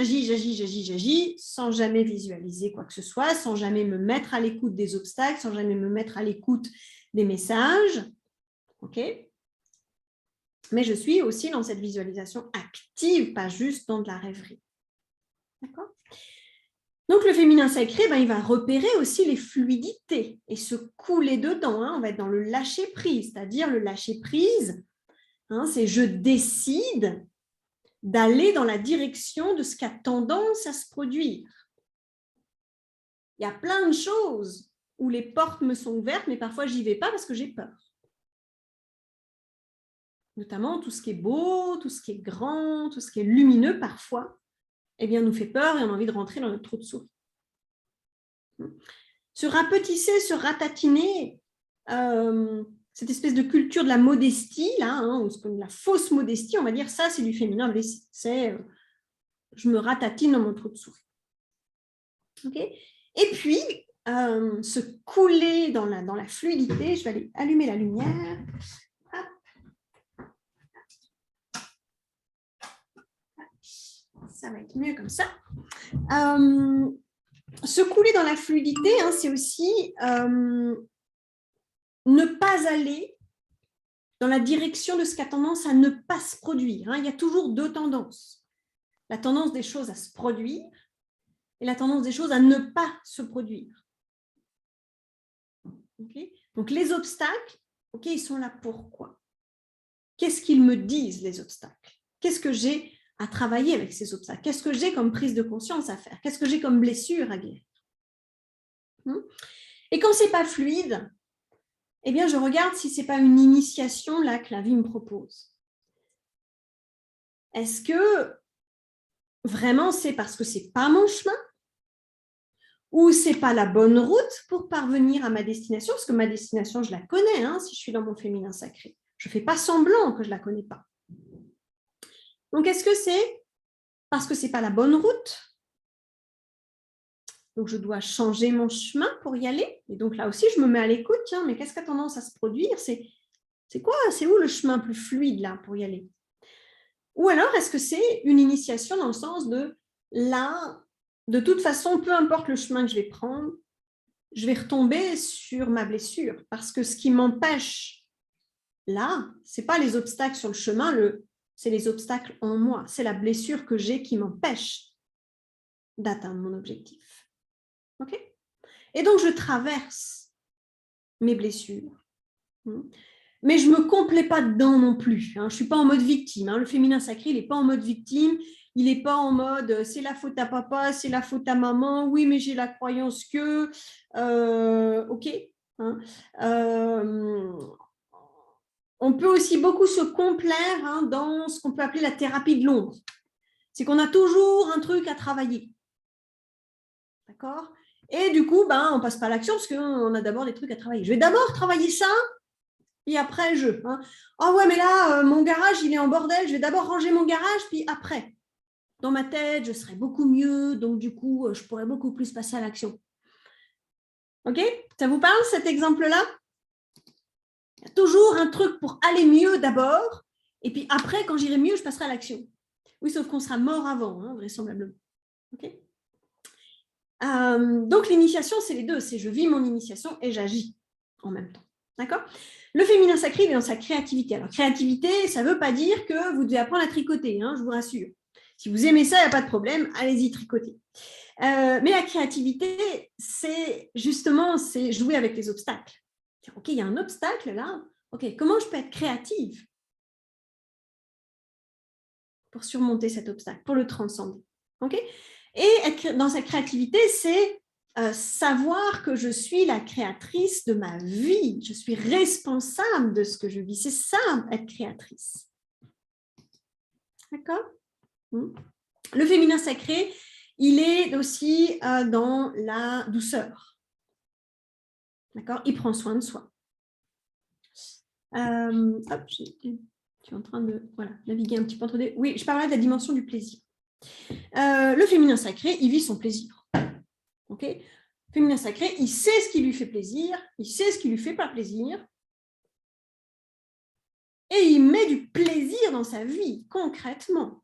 sans jamais visualiser quoi que ce soit, sans jamais me mettre à l'écoute des obstacles, sans jamais me mettre à l'écoute des messages. OK ? Mais je suis aussi dans cette visualisation active, pas juste dans de la rêverie. D'accord ? Donc, le féminin sacré, il va repérer aussi les fluidités et se couler dedans. On va être dans le lâcher-prise, c'est-à-dire le lâcher-prise, c'est je décide d'aller dans la direction de ce qui a tendance à se produire. Il y a plein de choses où les portes me sont ouvertes, mais parfois, je n'y vais pas parce que j'ai peur. Notamment tout ce qui est beau, tout ce qui est grand, tout ce qui est lumineux, parfois, nous fait peur et on a envie de rentrer dans notre trou de souris. Se rapetisser, se ratatiner, cette espèce de culture de la modestie, là, de la fausse modestie, on va dire, ça, c'est du féminin blessé. C'est je me ratatine dans mon trou de souris. Okay. Et puis, se couler dans la fluidité, je vais aller allumer la lumière. Ça va être mieux comme ça. Se couler dans la fluidité, c'est aussi ne pas aller dans la direction de ce qui a tendance à ne pas se produire. Il y a toujours deux tendances. La tendance des choses à se produire et la tendance des choses à ne pas se produire. Okay. Donc, les obstacles, ils sont là pourquoi ? Qu'est-ce qu'ils me disent, les obstacles ? Qu'est-ce que j'ai à travailler avec ces obstacles? Qu'est-ce que j'ai comme prise de conscience à faire? Qu'est-ce que j'ai comme blessure à guérir? Et quand ce n'est pas fluide, je regarde si ce n'est pas une initiation là que la vie me propose. Est-ce que vraiment c'est parce que ce n'est pas mon chemin? Ou ce n'est pas la bonne route pour parvenir à ma destination? Parce que ma destination, je la connais, si je suis dans mon féminin sacré. Je ne fais pas semblant que je ne la connais pas. Donc, est-ce que c'est parce que ce n'est pas la bonne route? Donc, je dois changer mon chemin pour y aller. Et donc, là aussi, je me mets à l'écoute. Tiens, mais qu'est-ce qui a tendance à se produire? C'est quoi? C'est où le chemin plus fluide là pour y aller? Ou alors, est-ce que c'est une initiation dans le sens de là, de toute façon, peu importe le chemin que je vais prendre, je vais retomber sur ma blessure. Parce que ce qui m'empêche là, ce n'est pas les obstacles sur le chemin, c'est les obstacles en moi. C'est la blessure que j'ai qui m'empêche d'atteindre mon objectif. OK ? Et donc, je traverse mes blessures. Mais je ne me complais pas dedans non plus. Je ne suis pas en mode victime. Le féminin sacré, il n'est pas en mode victime. Il n'est pas en mode c'est la faute à papa, c'est la faute à maman. Oui, mais j'ai la croyance que... OK. On peut aussi beaucoup se complaire dans ce qu'on peut appeler la thérapie de l'ombre. C'est qu'on a toujours un truc à travailler. D'accord ? Et du coup, on ne passe pas à l'action parce qu'on a d'abord des trucs à travailler. Je vais d'abord travailler ça, et après, oh ouais, mais là, mon garage, il est en bordel. Je vais d'abord ranger mon garage, puis après, dans ma tête, je serai beaucoup mieux. Donc, du coup, je pourrais beaucoup plus passer à l'action. OK ? Ça vous parle, cet exemple-là ? Il y a toujours un truc pour aller mieux d'abord, et puis après, quand j'irai mieux, je passerai à l'action. Oui, sauf qu'on sera mort avant, vraisemblablement. OK ? Donc, l'initiation, c'est les deux. C'est je vis mon initiation et j'agis en même temps. D'accord ? Le féminin sacré est dans sa créativité. Alors, créativité, ça ne veut pas dire que vous devez apprendre à tricoter, je vous rassure. Si vous aimez ça, il n'y a pas de problème, allez-y, tricoter. Mais la créativité, c'est justement jouer avec les obstacles. OK, il y a un obstacle là. OK, comment je peux être créative pour surmonter cet obstacle, pour le transcender? OK ? Et être dans sa créativité, c'est savoir que je suis la créatrice de ma vie. Je suis responsable de ce que je vis. C'est ça, être créatrice. D'accord ? Le féminin sacré, il est aussi dans la douceur. D'accord ? Il prend soin de soi. Je suis en train de naviguer un petit peu entre deux. Oui, je parlais de la dimension du plaisir. Le féminin sacré, il vit son plaisir. OK ? Le féminin sacré, il sait ce qui lui fait plaisir, il sait ce qui lui fait pas plaisir, et il met du plaisir dans sa vie, concrètement.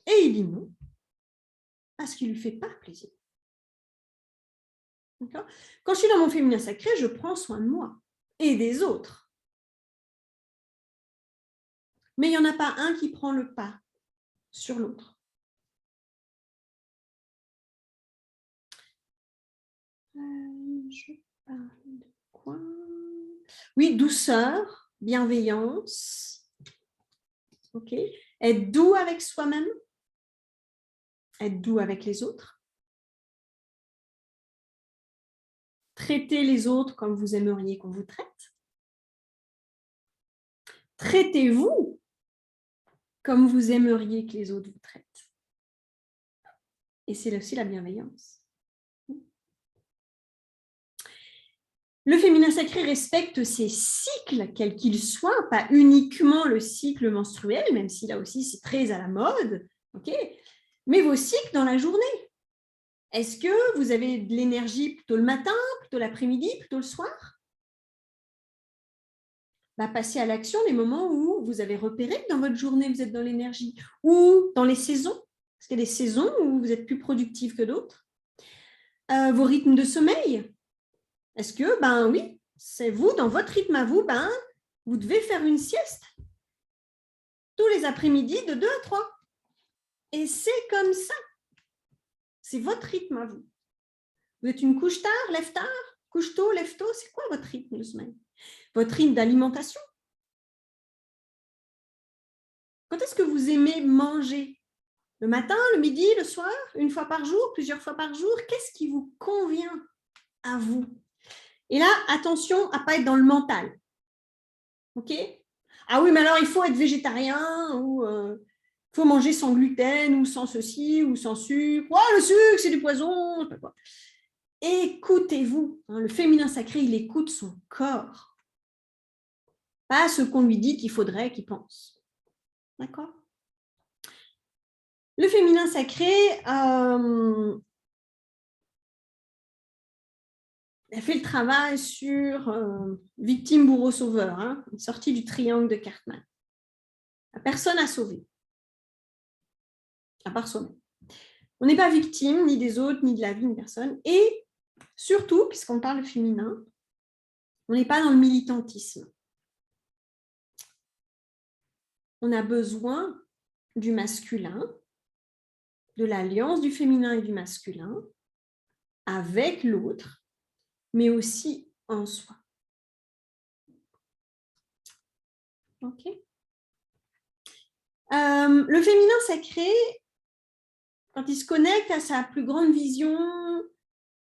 Et il dit non à ce qui lui fait pas plaisir. D'accord ? Quand je suis dans mon féminin sacré, je prends soin de moi et des autres. mais il n'y en a pas un qui prend le pas sur l'autre. Je parle de quoi? Oui, douceur, bienveillance. Ok. Être doux avec soi-même. Être doux avec les autres. Traiter les autres comme vous aimeriez qu'on vous traite. Traitez-vous comme vous aimeriez que les autres vous traitent. Et c'est aussi la bienveillance. Le féminin sacré respecte ses cycles, quels qu'ils soient, pas uniquement le cycle menstruel, même si là aussi c'est très à la mode, okay, mais vos cycles dans la journée. Est-ce que vous avez de l'énergie plutôt le matin, plutôt l'après-midi, plutôt le soir? Passez à l'action les moments où vous avez repéré que dans votre journée, vous êtes dans l'énergie, ou dans les saisons. Est-ce qu'il y a des saisons où vous êtes plus productif que d'autres? Vos rythmes de sommeil. Est-ce que, oui, c'est vous, dans votre rythme à vous, vous devez faire une sieste tous les après-midi de 2 à 3. Et c'est comme ça. C'est votre rythme à vous. Vous êtes une couche tard, lève tard, couche tôt, lève tôt. C'est quoi votre rythme de semaine? Votre rythme d'alimentation? Quand est-ce que vous aimez manger? Le matin, le midi, le soir, une fois par jour, plusieurs fois par jour? Qu'est-ce qui vous convient à vous? Et là, attention à ne pas être dans le mental. OK? Ah oui, mais alors il faut être végétarien ou il faut manger sans gluten ou sans ceci ou sans sucre. Oh, le sucre, c'est du poison. Écoutez-vous. Le féminin sacré, il écoute son corps. Pas ce qu'on lui dit qu'il faudrait qu'il pense. D'accord? Le féminin sacré a fait le travail sur victime, bourreau, sauveur, une sortie du triangle de Cartman. Personne à sauver, à part soi-même. On n'est pas victime ni des autres, ni de la vie de personne. Et surtout, puisqu'on parle féminin, on n'est pas dans le militantisme. On a besoin du masculin, de l'alliance du féminin et du masculin, avec l'autre, mais aussi en soi. Ok. Le féminin sacré, quand il se connecte à sa plus grande vision,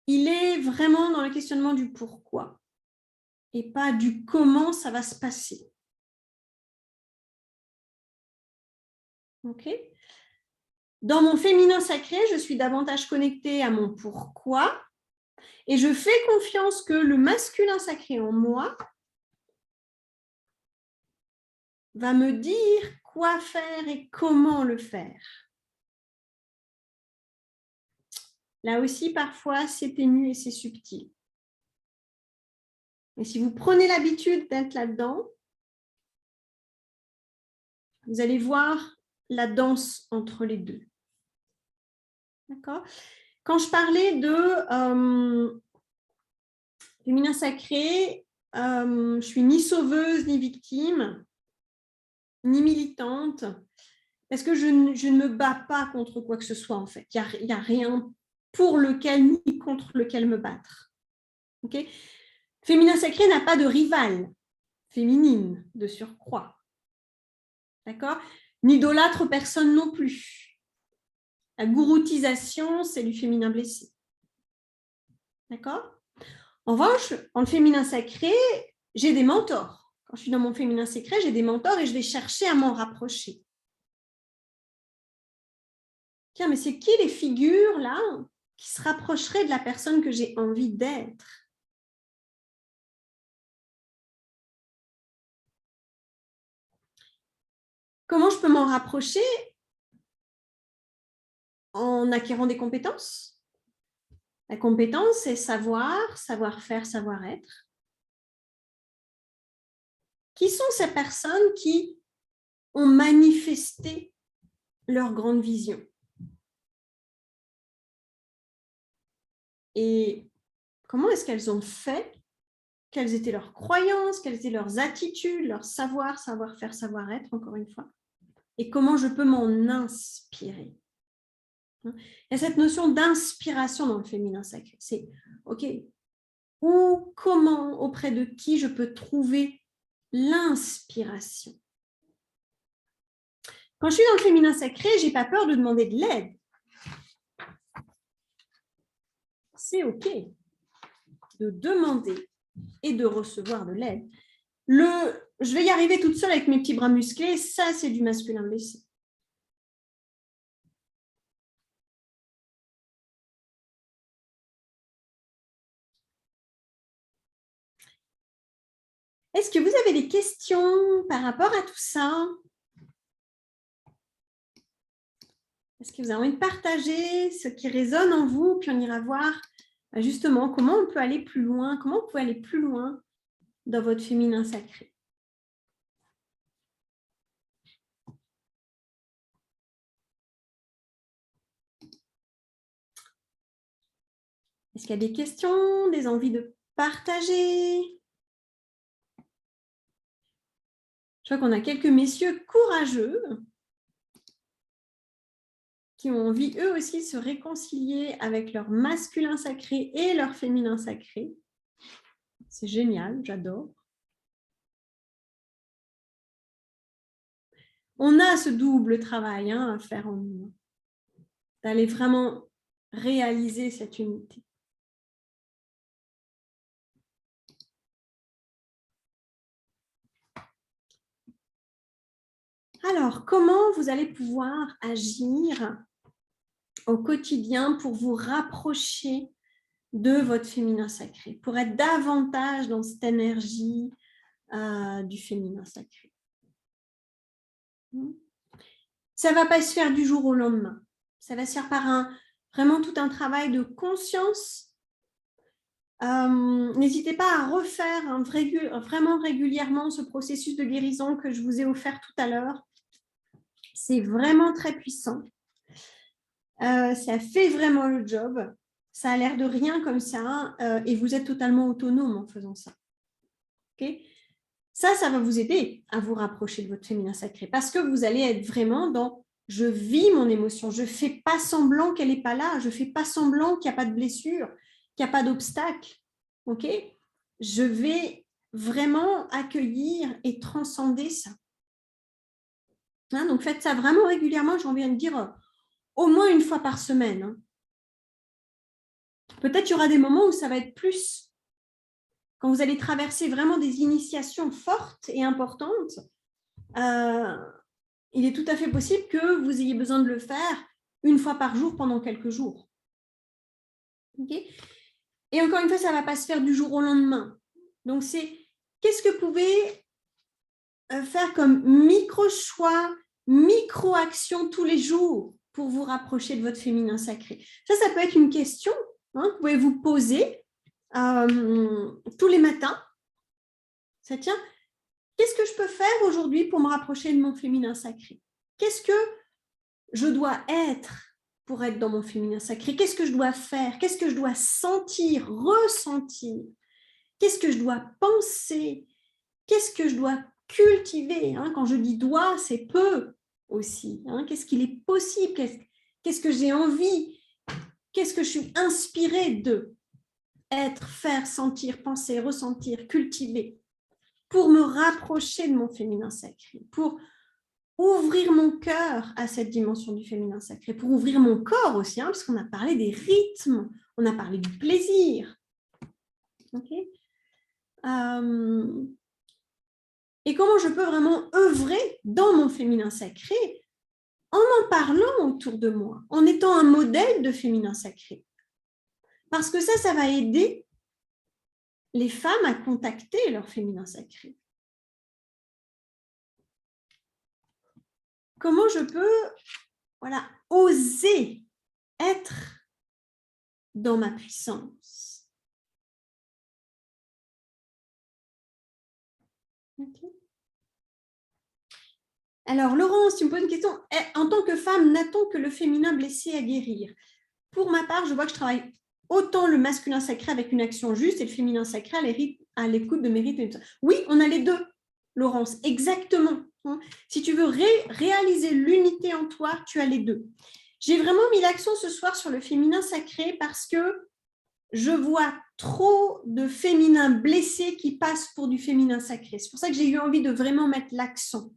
il est vraiment dans le questionnement du pourquoi et pas du comment ça va se passer. Ok. Dans mon féminin sacré, je suis davantage connectée à mon pourquoi et je fais confiance que le masculin sacré en moi va me dire quoi faire et comment le faire. Là aussi, parfois, c'est ténu et c'est subtil. Et si vous prenez l'habitude d'être là-dedans, vous allez voir la danse entre les deux. D'accord? Quand je parlais de féminin sacré, je suis ni sauveuse ni victime, ni militante, parce que je ne me bats pas contre quoi que ce soit en fait. Il n'y a rien pour lequel ni contre lequel me battre. Okay? Féminin sacré n'a pas de rivale féminine de surcroît. D'accord? N'idolâtre personne non plus. La gouroutisation, c'est du féminin blessé. D'accord? En revanche, en le féminin sacré, j'ai des mentors. Quand je suis dans mon féminin sacré, j'ai des mentors et je vais chercher à m'en rapprocher. Tiens, mais c'est qui les figures là qui se rapprocheraient de la personne que j'ai envie d'être? Comment je peux m'en rapprocher? En acquérant des compétences. La compétence, c'est savoir, savoir-faire, savoir-être. Qui sont ces personnes qui ont manifesté leur grande vision? Et comment est-ce qu'elles ont fait quelles étaient leurs croyances, quelles étaient leurs attitudes, leur savoir, savoir-faire, savoir-être, encore une fois, et comment je peux m'en inspirer. Il y a cette notion d'inspiration dans le féminin sacré. C'est, OK, où, comment, auprès de qui je peux trouver l'inspiration. Quand je suis dans le féminin sacré, je n'ai pas peur de demander de l'aide. C'est OK de demander et de recevoir de l'aide. Je vais y arriver toute seule avec mes petits bras musclés, ça, c'est du masculin blessé. Est-ce que vous avez des questions par rapport à tout ça? Est-ce que vous avez envie de partager ce qui résonne en vous? Puis on ira voir justement comment on peut aller plus loin, comment vous pouvez aller plus loin dans votre féminin sacré. Est-ce qu'il y a des questions, des envies de partager? Je vois qu'on a quelques messieurs courageux qui ont envie, eux aussi, de se réconcilier avec leur masculin sacré et leur féminin sacré. C'est génial, j'adore. On a ce double travail à faire en nous, d'aller vraiment réaliser cette unité. Alors, comment vous allez pouvoir agir au quotidien pour vous rapprocher de votre féminin sacré, pour être davantage dans cette énergie du féminin sacré? Ça ne va pas se faire du jour au lendemain. Ça va se faire par vraiment tout un travail de conscience. N'hésitez pas à refaire vraiment régulièrement ce processus de guérison que je vous ai offert tout à l'heure. C'est vraiment très puissant. Ça fait vraiment le job. Ça a l'air de rien comme ça et vous êtes totalement autonome en faisant ça. Okay? Ça va vous aider à vous rapprocher de votre féminin sacré parce que vous allez être vraiment dans « je vis mon émotion, je ne fais pas semblant qu'elle n'est pas là, je ne fais pas semblant qu'il n'y a pas de blessure, qu'il n'y a pas d'obstacle. Okay? Je vais vraiment accueillir et transcender ça. » Donc, faites ça vraiment régulièrement, j'ai envie de dire au moins une fois par semaine. Peut-être qu'il y aura des moments où ça va être plus. Quand vous allez traverser vraiment des initiations fortes et importantes, il est tout à fait possible que vous ayez besoin de le faire une fois par jour pendant quelques jours. Okay? Et encore une fois, ça ne va pas se faire du jour au lendemain. Donc, c'est qu'est-ce que vous pouvez faire comme micro-choix, micro-action tous les jours pour vous rapprocher de votre féminin sacré? Ça peut être une question que vous pouvez vous poser tous les matins. Ça tient. Qu'est-ce que je peux faire aujourd'hui pour me rapprocher de mon féminin sacré? Qu'est-ce que je dois être pour être dans mon féminin sacré? Qu'est-ce que je dois faire? Qu'est-ce que je dois sentir, ressentir? Qu'est-ce que je dois penser? Qu'est-ce que je dois cultiver? Quand je dis doit, c'est peut aussi. Qu'est-ce qu'il est possible? Qu'est-ce que j'ai envie? Qu'est-ce que je suis inspirée de être, faire, sentir, penser, ressentir, cultiver pour me rapprocher de mon féminin sacré, pour ouvrir mon cœur à cette dimension du féminin sacré, pour ouvrir mon corps aussi, parce qu'on a parlé des rythmes, on a parlé du plaisir. Okay? Et comment je peux vraiment œuvrer dans mon féminin sacré en parlant autour de moi, en étant un modèle de féminin sacré. Parce que ça va aider les femmes à contacter leur féminin sacré. Comment je peux oser être dans ma puissance? Okay. Alors, Laurence, tu me poses une question. En tant que femme, n'a-t-on que le féminin blessé à guérir? Pour ma part, je vois que je travaille autant le masculin sacré avec une action juste et le féminin sacré à l'écoute de mérite. Oui, on a les deux, Laurence, exactement. Si tu veux réaliser l'unité en toi, tu as les deux. J'ai vraiment mis l'accent ce soir sur le féminin sacré parce que je vois trop de féminins blessés qui passent pour du féminin sacré. C'est pour ça que j'ai eu envie de vraiment mettre l'accent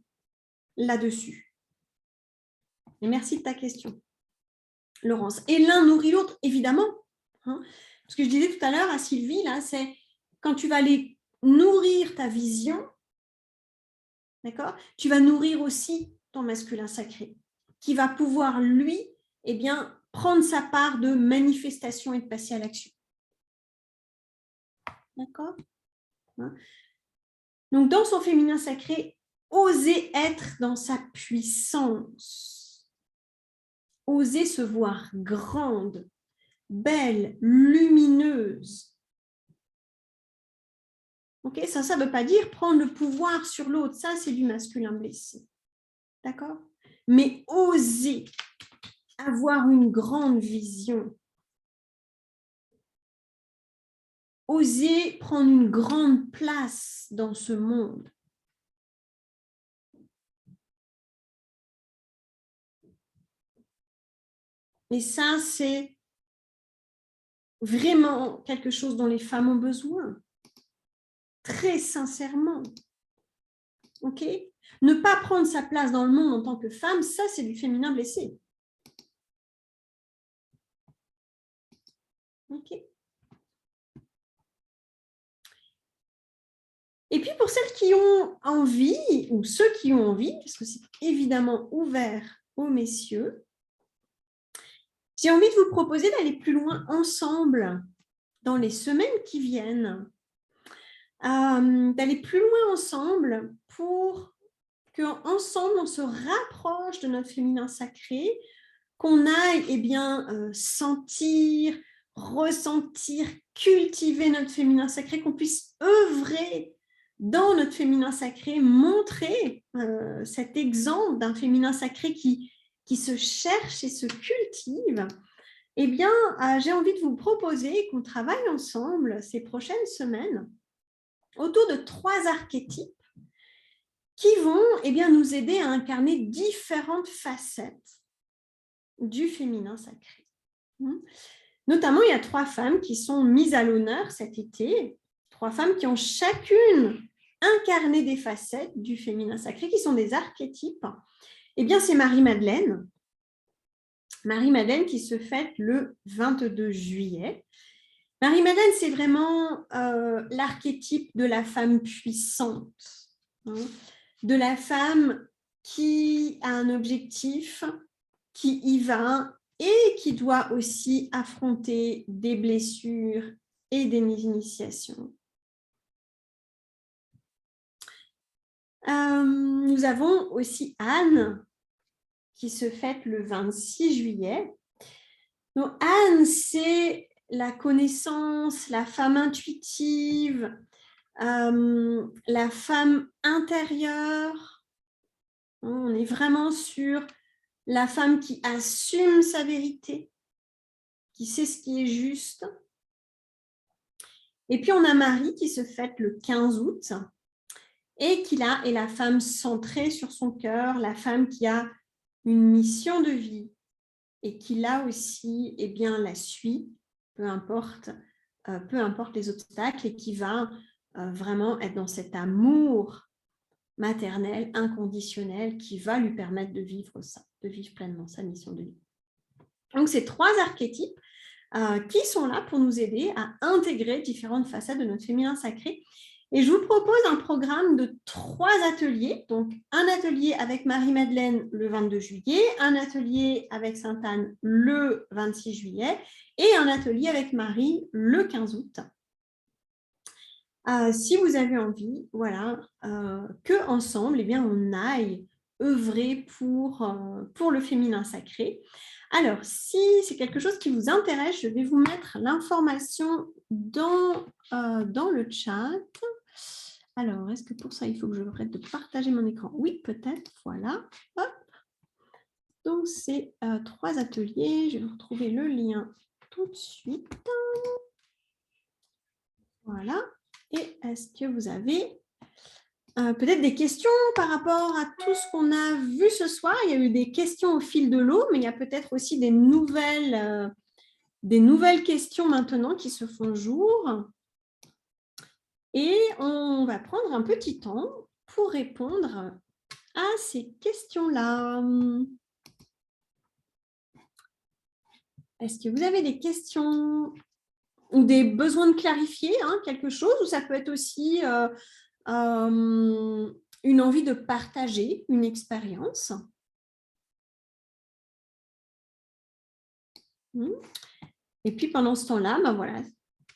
là-dessus. Et merci de ta question, Laurence. Et l'un nourrit l'autre, évidemment. Ce que je disais tout à l'heure à Sylvie, là, c'est quand tu vas aller nourrir ta vision, d'accord, tu vas nourrir aussi ton masculin sacré, qui va pouvoir, lui, eh bien, prendre sa part de manifestation et de passer à l'action. D'accord? Donc, dans son féminin sacré, oser être dans sa puissance, oser se voir grande, belle, lumineuse. Okay, ça ne veut pas dire prendre le pouvoir sur l'autre, ça c'est du masculin blessé. D'accord? Mais oser avoir une grande vision, oser prendre une grande place dans ce monde. Et ça, c'est vraiment quelque chose dont les femmes ont besoin. Très sincèrement. OK? Ne pas prendre sa place dans le monde en tant que femme, ça, c'est du féminin blessé. OK? Et puis, pour celles qui ont envie, ou ceux qui ont envie, parce que c'est évidemment ouvert aux messieurs, j'ai envie de vous proposer d'aller plus loin ensemble dans les semaines qui viennent, d'aller plus loin ensemble pour qu'ensemble, on se rapproche de notre féminin sacré, qu'on aille sentir, ressentir, cultiver notre féminin sacré, qu'on puisse œuvrer dans notre féminin sacré, montrer cet exemple d'un féminin sacré qui se cherche et se cultive. Eh bien, j'ai envie de vous proposer qu'on travaille ensemble ces prochaines semaines autour de 3 archétypes qui vont nous aider à incarner différentes facettes du féminin sacré. Notamment, il y a 3 femmes qui sont mises à l'honneur cet été, 3 femmes qui ont chacune incarné des facettes du féminin sacré, qui sont des archétypes. Eh bien, c'est Marie-Madeleine. Marie-Madeleine qui se fête le 22 juillet. Marie-Madeleine, c'est vraiment l'archétype de la femme puissante, de la femme qui a un objectif, qui y va et qui doit aussi affronter des blessures et des initiations. Nous avons aussi Anne qui se fête le 26 juillet. Donc, Anne, c'est la connaissance, la femme intuitive, la femme intérieure. On est vraiment sur la femme qui assume sa vérité, qui sait ce qui est juste. Et puis, on a Marie qui se fête le 15 août et qui là est la femme centrée sur son cœur, la femme qui a une mission de vie et qui là aussi la suit, peu importe les obstacles, et qui va vraiment être dans cet amour maternel, inconditionnel, qui va lui permettre de vivre ça, de vivre pleinement sa mission de vie. Donc, ces 3 archétypes qui sont là pour nous aider à intégrer différentes facettes de notre féminin sacré. Et je vous propose un programme de 3 ateliers. Donc, un atelier avec Marie-Madeleine le 22 juillet, un atelier avec Sainte-Anne le 26 juillet et un atelier avec Marie le 15 août. Si vous avez envie, voilà, qu'ensemble, on aille œuvrer pour le féminin sacré. Alors, si c'est quelque chose qui vous intéresse, je vais vous mettre l'information dans le chat. Alors, est-ce que pour ça, il faut que je arrête de partager mon écran? Oui, peut-être, voilà. Hop. Donc, c'est 3 ateliers. Je vais vous retrouver le lien tout de suite. Voilà. Et est-ce que vous avez peut-être des questions par rapport à tout ce qu'on a vu ce soir? Il y a eu des questions au fil de l'eau, mais il y a peut-être aussi des nouvelles questions maintenant qui se font jour. Et on va prendre un petit temps pour répondre à ces questions-là. Est-ce que vous avez des questions ou des besoins de clarifier quelque chose, ou ça peut être aussi une envie de partager une expérience? Et puis pendant ce temps-là, voilà,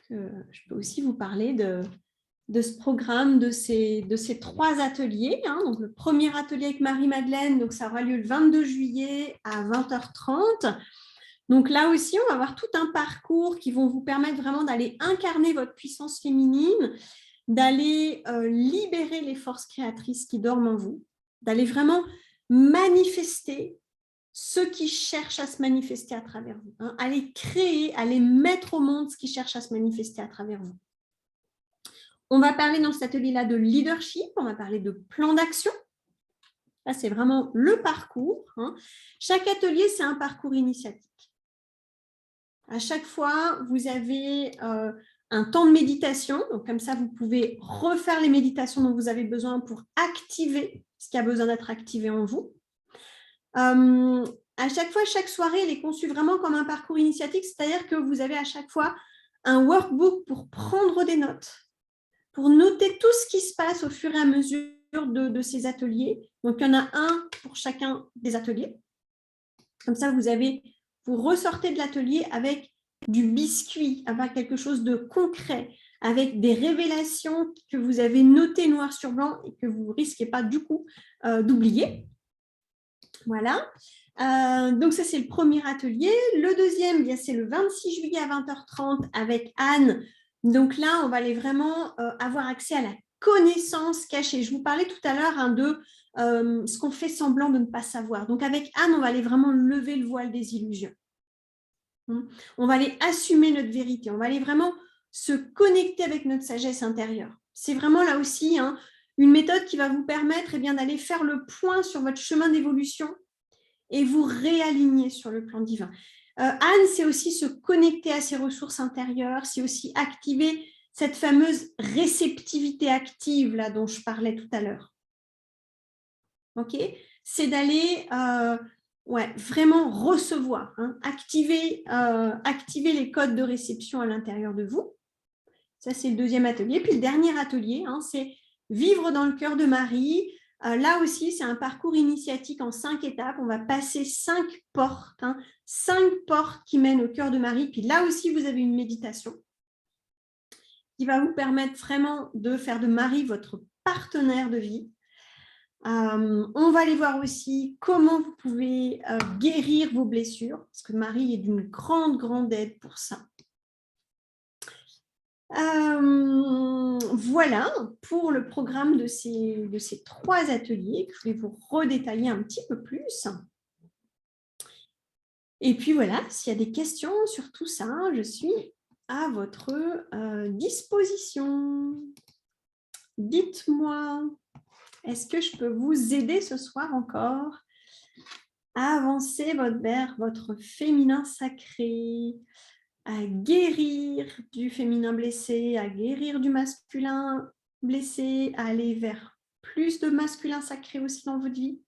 je peux aussi vous parler de ce programme, de ces 3 ateliers. Donc, le premier atelier avec Marie-Madeleine, donc ça aura lieu le 22 juillet à 20h30. Donc là aussi, on va avoir tout un parcours qui vont vous permettre vraiment d'aller incarner votre puissance féminine, d'aller libérer les forces créatrices qui dorment en vous, d'aller vraiment manifester ce qui cherche à se manifester à travers vous. Aller créer, aller mettre au monde ce qui cherche à se manifester à travers vous. On va parler dans cet atelier-là de leadership, on va parler de plan d'action. Là, c'est vraiment le parcours. Chaque atelier, c'est un parcours initiatique. À chaque fois, vous avez un temps de méditation. Donc, comme ça, vous pouvez refaire les méditations dont vous avez besoin pour activer ce qui a besoin d'être activé en vous. À chaque fois, chaque soirée, elle est conçue vraiment comme un parcours initiatique, c'est-à-dire que vous avez à chaque fois un workbook pour prendre des notes, pour noter tout ce qui se passe au fur et à mesure de ces ateliers. Donc, il y en a un pour chacun des ateliers. Comme ça, vous ressortez de l'atelier avec du biscuit, avec quelque chose de concret, avec des révélations que vous avez notées noir sur blanc et que vous ne risquez pas du coup d'oublier. Voilà. Donc, ça, c'est le premier atelier. Le deuxième, c'est le 26 juillet à 20h30 avec Anne. Donc là, on va aller vraiment avoir accès à la connaissance cachée. Je vous parlais tout à l'heure de ce qu'on fait semblant de ne pas savoir. Donc, avec Anne, on va aller vraiment lever le voile des illusions. On va aller assumer notre vérité. On va aller vraiment se connecter avec notre sagesse intérieure. C'est vraiment là aussi une méthode qui va vous permettre d'aller faire le point sur votre chemin d'évolution et vous réaligner sur le plan divin. Anne, c'est aussi se connecter à ses ressources intérieures, c'est aussi activer cette fameuse réceptivité active là, dont je parlais tout à l'heure. Ok, c'est d'aller vraiment recevoir, activer les codes de réception à l'intérieur de vous. Ça, c'est le deuxième atelier. Puis le dernier atelier, c'est vivre dans le cœur de Marie. Là aussi, c'est un parcours initiatique en 5 étapes. On va passer 5 portes, 5 portes qui mènent au cœur de Marie. Puis là aussi, vous avez une méditation qui va vous permettre vraiment de faire de Marie votre partenaire de vie. On va aller voir aussi comment vous pouvez guérir vos blessures, parce que Marie est d'une grande, grande aide pour ça. Voilà pour le programme de ces 3 ateliers que je vais vous redétailler un petit peu plus. Et puis voilà, s'il y a des questions sur tout ça, je suis à votre disposition. Dites-moi, est-ce que je peux vous aider ce soir encore à avancer vers votre féminin sacré, à guérir du féminin blessé, à guérir du masculin blessé, à aller vers plus de masculin sacré aussi dans votre vie?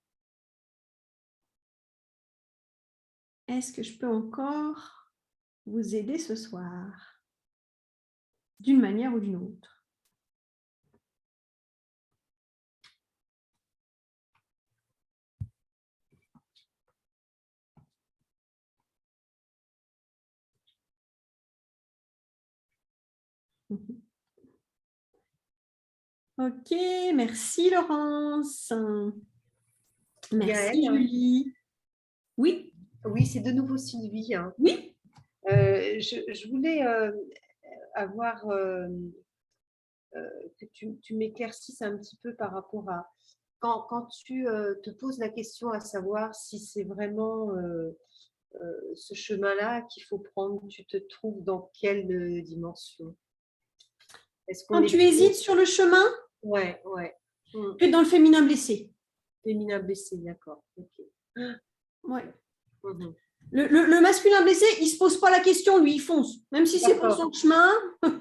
Est-ce que je peux encore vous aider ce soir d'une manière ou d'une autre? Ok, merci Laurence. Merci Gaëlle. Julie. Oui. Oui, c'est de nouveau Sylvie. Oui. Je voulais avoir que tu m'éclaircisses un petit peu par rapport à quand tu te poses la question à savoir si c'est vraiment ce chemin-là qu'il faut prendre, tu te trouves dans quelle dimension? Est-ce qu'on Quand est tu hésites sur le chemin, Ouais. tu es dans le féminin blessé. Féminin blessé, d'accord. Ok. Ouais. Mhm. Le masculin blessé, il ne se pose pas la question, lui, il fonce. Même si c'est pour son chemin, Ok,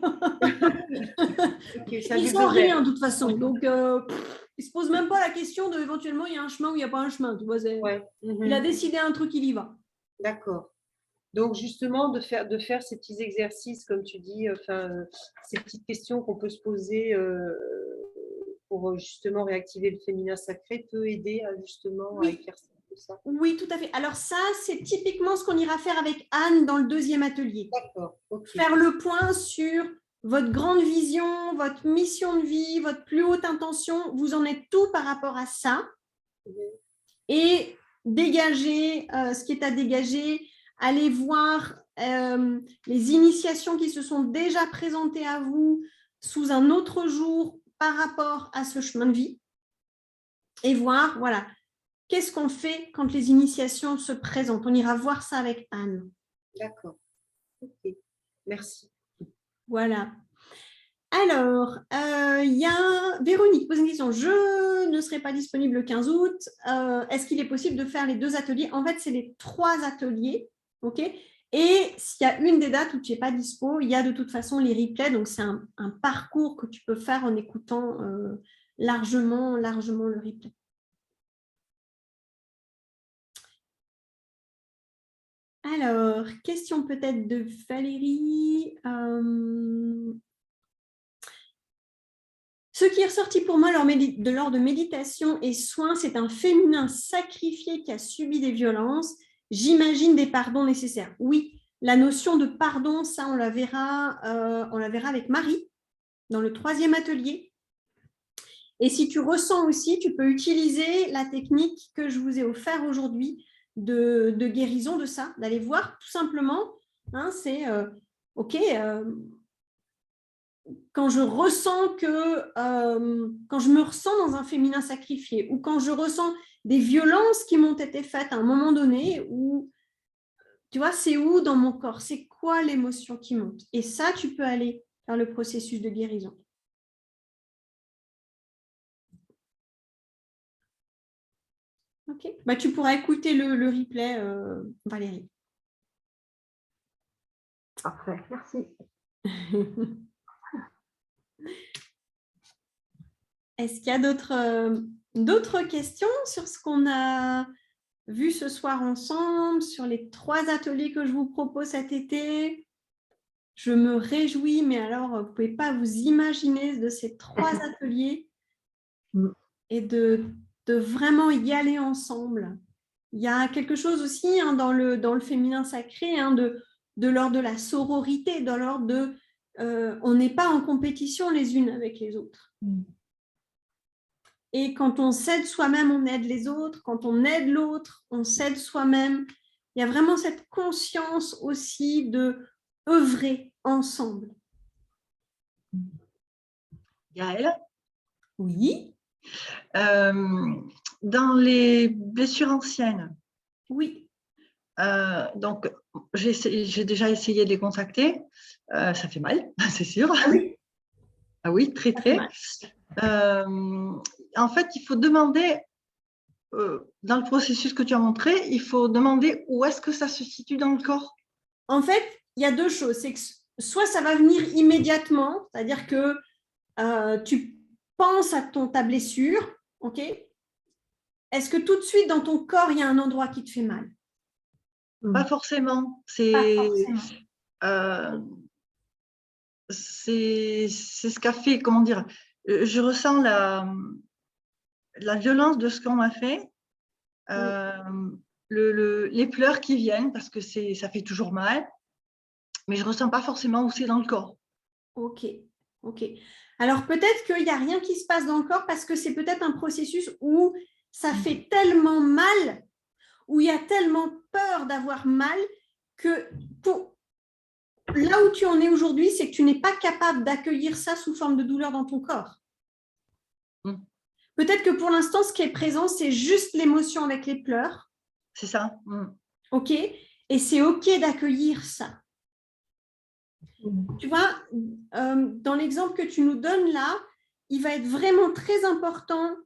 ça il lui sent devait. rien de toute façon. Donc, il ne se pose même pas la question de éventuellement il y a un chemin ou il n'y a pas un chemin. Tu vois, Ouais. il a décidé un truc, il y va. D'accord. Donc justement, de faire ces petits exercices, comme tu dis, ces petites questions qu'on peut se poser pour justement réactiver le féminin sacré peut aider à justement à éclaircir tout ça. Oui, tout à fait. Alors ça, c'est typiquement ce qu'on ira faire avec Anne dans le deuxième atelier. D'accord. Ok. Faire le point sur votre grande vision, votre mission de vie, votre plus haute intention. Vous en êtes tout par rapport à ça. Et dégager ce qui est à dégager. Allez voir les initiations qui se sont déjà présentées à vous sous un autre jour par rapport à ce chemin de vie. Et voir, voilà, qu'est-ce qu'on fait quand les initiations se présentent. On ira voir ça avec Anne. D'accord. Ok. Merci. Voilà. Alors, il y a Véronique qui pose une question. Je ne serai pas disponible le 15 août. Est-ce qu'il est possible de faire les 2 ateliers? En fait, c'est les 3 ateliers. OK. Et s'il y a une des dates où tu n'es pas dispo, il y a de toute façon les replays. Donc, c'est un parcours que tu peux faire en écoutant largement le replay. Alors, question peut-être de Valérie. Ce qui est ressorti pour moi lors de méditation et soins, c'est un féminin sacrifié qui a subi des violences. J'imagine des pardons nécessaires. Oui, la notion de pardon, ça, on la verra avec Marie dans le 3e atelier. Et si tu ressens aussi, tu peux utiliser la technique que je vous ai offerte aujourd'hui de guérison de ça, d'aller voir tout simplement. Hein, c'est OK. Quand je ressens quand je me ressens dans un féminin sacrifié ou quand je ressens des violences qui m'ont été faites à un moment donné, où tu vois, c'est où dans mon corps, c'est quoi l'émotion qui monte? Et ça, tu peux aller faire le processus de guérison. Ok. Bah, tu pourras écouter le replay, Valérie. Parfait, merci. Est-ce qu'il y a d'autres questions sur ce qu'on a vu ce soir ensemble, sur les 3 ateliers que je vous propose cet été? Je me réjouis, mais alors, vous ne pouvez pas vous imaginer de ces 3 ateliers et de vraiment y aller ensemble. Il y a quelque chose aussi hein, dans le féminin sacré, hein, de l'ordre de la sororité, dans l'ordre de on n'est pas en compétition les unes avec les autres. Et quand on s'aide soi-même, on aide les autres. Quand on aide l'autre, on s'aide soi-même. Il y a vraiment cette conscience aussi de œuvrer ensemble. Gaëlle? Oui. Dans les blessures anciennes, Oui. donc j'ai déjà essayé de les contacter. Ça fait mal, c'est sûr. Ah oui. Ah oui, très, très. En fait, il faut demander, dans le processus que tu as montré, il faut demander où est-ce que ça se situe dans le corps. En fait, il y a 2 choses. C'est que soit ça va venir immédiatement, c'est-à-dire que tu penses à ta blessure, ok? Est-ce que tout de suite dans ton corps, il y a un endroit qui te fait mal? Pas forcément. C'est ce qu'a fait, comment dire, je ressens la violence de ce qu'on m'a fait, les pleurs qui viennent parce que ça fait toujours mal, mais je ne ressens pas forcément où c'est dans le corps. Ok. Alors peut-être qu'il n'y a rien qui se passe dans le corps parce que c'est peut-être un processus où ça fait tellement mal, où il y a tellement peur d'avoir mal que là où tu en es aujourd'hui, c'est que tu n'es pas capable d'accueillir ça sous forme de douleur dans ton corps. Peut-être que pour l'instant, ce qui est présent, c'est juste l'émotion avec les pleurs. C'est ça. Ok. Et c'est OK d'accueillir ça. Tu vois, dans l'exemple que tu nous donnes là, il va être vraiment très important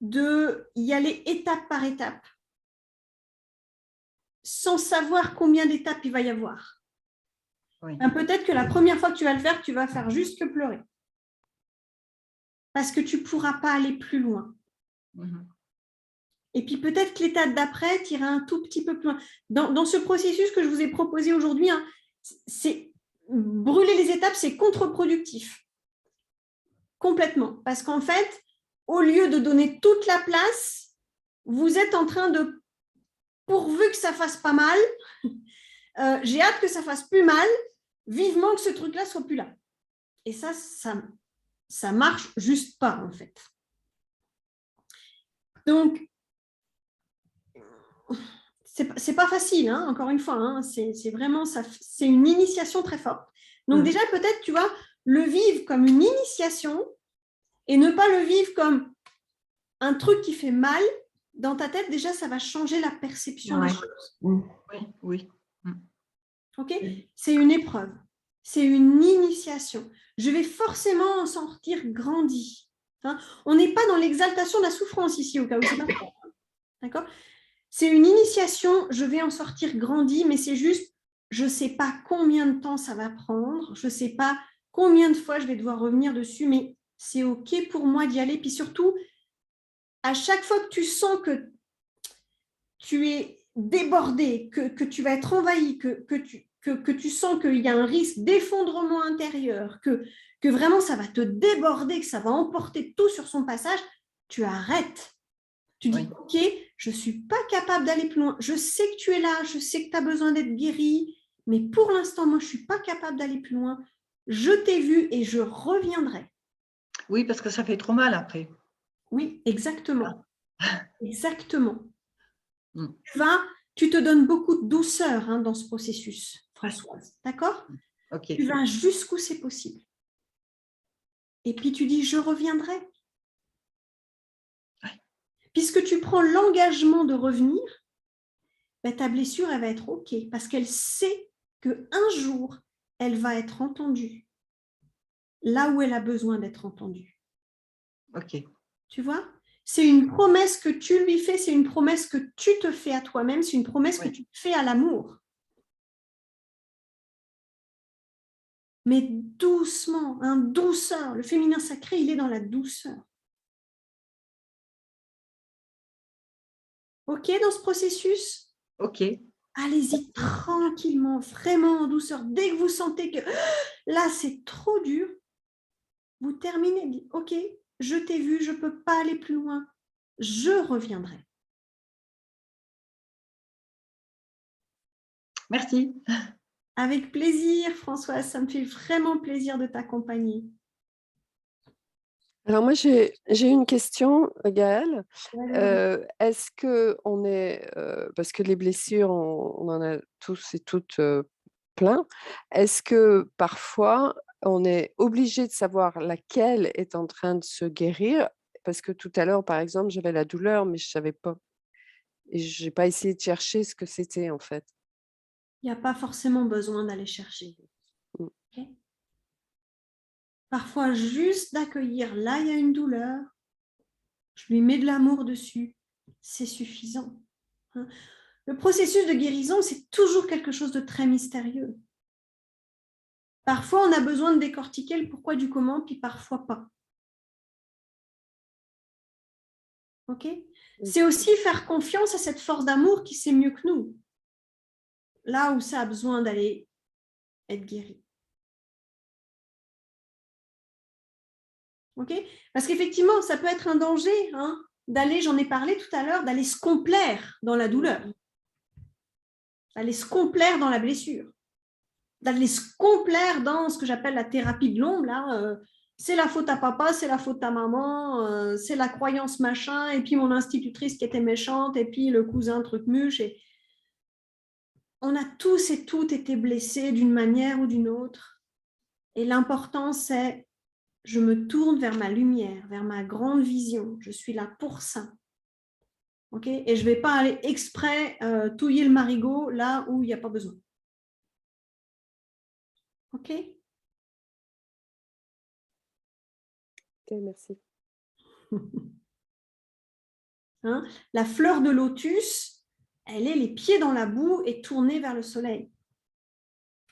d'y aller étape par étape, sans savoir combien d'étapes il va y avoir. Oui. Peut-être que la première fois que tu vas le faire, tu vas faire juste que pleurer. Parce que tu ne pourras pas aller plus loin. Et puis peut-être que l'étape d'après, tu iras un tout petit peu plus loin. Dans ce processus que je vous ai proposé aujourd'hui, hein, c'est brûler les étapes, c'est contre-productif. Complètement. Parce qu'en fait, au lieu de donner toute la place, vous êtes en train de, pourvu que ça fasse pas mal, j'ai hâte que ça fasse plus mal, vivement que ce truc-là soit plus là. Et ça marche juste pas, en fait. Donc, c'est pas facile, hein, encore une fois, hein, c'est vraiment ça, c'est une initiation très forte. Donc déjà, peut-être, tu vois, le vivre comme une initiation et ne pas le vivre comme un truc qui fait mal dans ta tête, déjà, ça va changer la perception des choses. Oui. Ok ? C'est une épreuve, c'est une initiation. Je vais forcément en sortir grandi. Hein, on n'est pas dans l'exaltation de la souffrance ici, au cas où c'est pas clair. D'accord ? C'est une initiation, je vais en sortir grandi, mais c'est juste, je ne sais pas combien de temps ça va prendre, je ne sais pas combien de fois je vais devoir revenir dessus, mais c'est OK pour moi d'y aller. Puis surtout, à chaque fois que tu sens que tu es débordé, que tu vas être envahi, que tu sens qu'il y a un risque d'effondrement intérieur, que vraiment ça va te déborder, que ça va emporter tout sur son passage, tu arrêtes. Tu dis, OK, je ne suis pas capable d'aller plus loin. Je sais que tu es là, je sais que tu as besoin d'être guéri, mais pour l'instant, moi, je ne suis pas capable d'aller plus loin. Je t'ai vu et je reviendrai. Oui, parce que ça fait trop mal après. Oui, exactement. Exactement. Mm. Tu te donnes beaucoup de douceur, hein, dans ce processus, Françoise. D'accord ? OK. Tu vas jusqu'où c'est possible. Et puis tu dis, je reviendrai. Puisque tu prends l'engagement de revenir, ben, ta blessure, elle va être OK parce qu'elle sait qu'un jour, elle va être entendue là où elle a besoin d'être entendue. OK. Tu vois ? C'est une promesse que tu lui fais, c'est une promesse que tu te fais à toi-même, c'est une promesse que tu te fais à l'amour. Mais doucement, hein, douceur. Le féminin sacré, il est dans la douceur. OK dans ce processus ? OK. Allez-y tranquillement, vraiment en douceur. Dès que vous sentez que là, c'est trop dur, vous terminez. OK, je t'ai vu, je ne peux pas aller plus loin. Je reviendrai. Merci. Avec plaisir, Françoise. Ça me fait vraiment plaisir de t'accompagner. Alors moi, j'ai une question, Gaëlle. Est-ce qu'on est, parce que les blessures, on en a tous et toutes plein, est-ce que parfois, on est obligé de savoir laquelle est en train de se guérir? Parce que tout à l'heure, par exemple, j'avais la douleur, mais je ne savais pas. Et je n'ai pas essayé de chercher ce que c'était, en fait. Il n'y a pas forcément besoin d'aller chercher. Okay ? Parfois, juste d'accueillir, là, il y a une douleur, je lui mets de l'amour dessus, c'est suffisant. Le processus de guérison, c'est toujours quelque chose de très mystérieux. Parfois, on a besoin de décortiquer le pourquoi du comment, puis parfois pas. Ok ? C'est aussi faire confiance à cette force d'amour qui sait mieux que nous. Là où ça a besoin d'aller être guéri. Ok ? Parce qu'effectivement, ça peut être un danger, hein, d'aller, j'en ai parlé tout à l'heure, d'aller se complaire dans la douleur. D'aller se complaire dans la blessure. D'aller se complaire dans ce que j'appelle la thérapie de l'ombre, là, c'est la faute à papa, c'est la faute à maman, c'est la croyance machin, et puis mon institutrice qui était méchante, et puis le cousin truc-muche. Et... on a tous et toutes été blessés d'une manière ou d'une autre. Et l'important, c'est je me tourne vers ma lumière, vers ma grande vision. Je suis là pour ça. Okay, et je ne vais pas aller exprès touiller le marigot là où il n'y a pas besoin. OK? Ok, merci. Hein? La fleur de lotus, elle est les pieds dans la boue et tournée vers le soleil.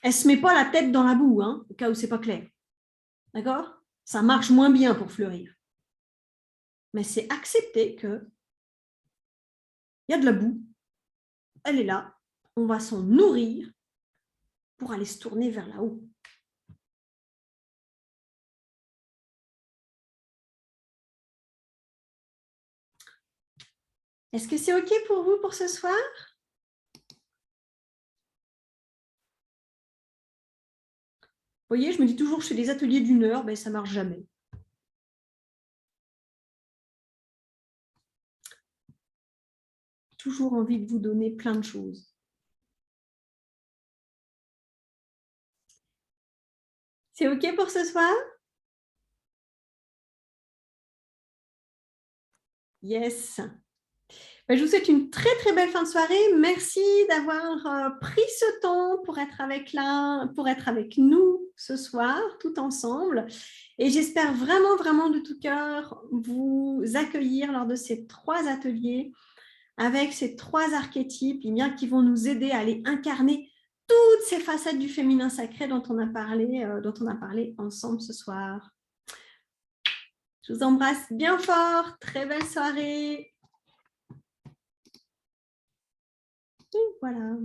Elle ne se met pas la tête dans la boue, hein, au cas où ce n'est pas clair. D'accord? Ça marche moins bien pour fleurir. Mais c'est accepter qu'il y a de la boue, elle est là, on va s'en nourrir pour aller se tourner vers là-haut. Est-ce que c'est OK pour vous pour ce soir? Vous voyez, je me dis toujours, je fais des ateliers d'1 heure, mais ça ne marche jamais. Toujours envie de vous donner plein de choses. C'est OK pour ce soir? Yes. Je vous souhaite une très très belle fin de soirée. Merci d'avoir pris ce temps pour être avec nous ce soir, tout ensemble. Et j'espère vraiment, vraiment de tout cœur vous accueillir lors de ces 3 ateliers avec ces 3 archétypes qui vont nous aider à aller incarner toutes ces facettes du féminin sacré dont on a parlé ensemble ce soir. Je vous embrasse bien fort. Très belle soirée. Voilà.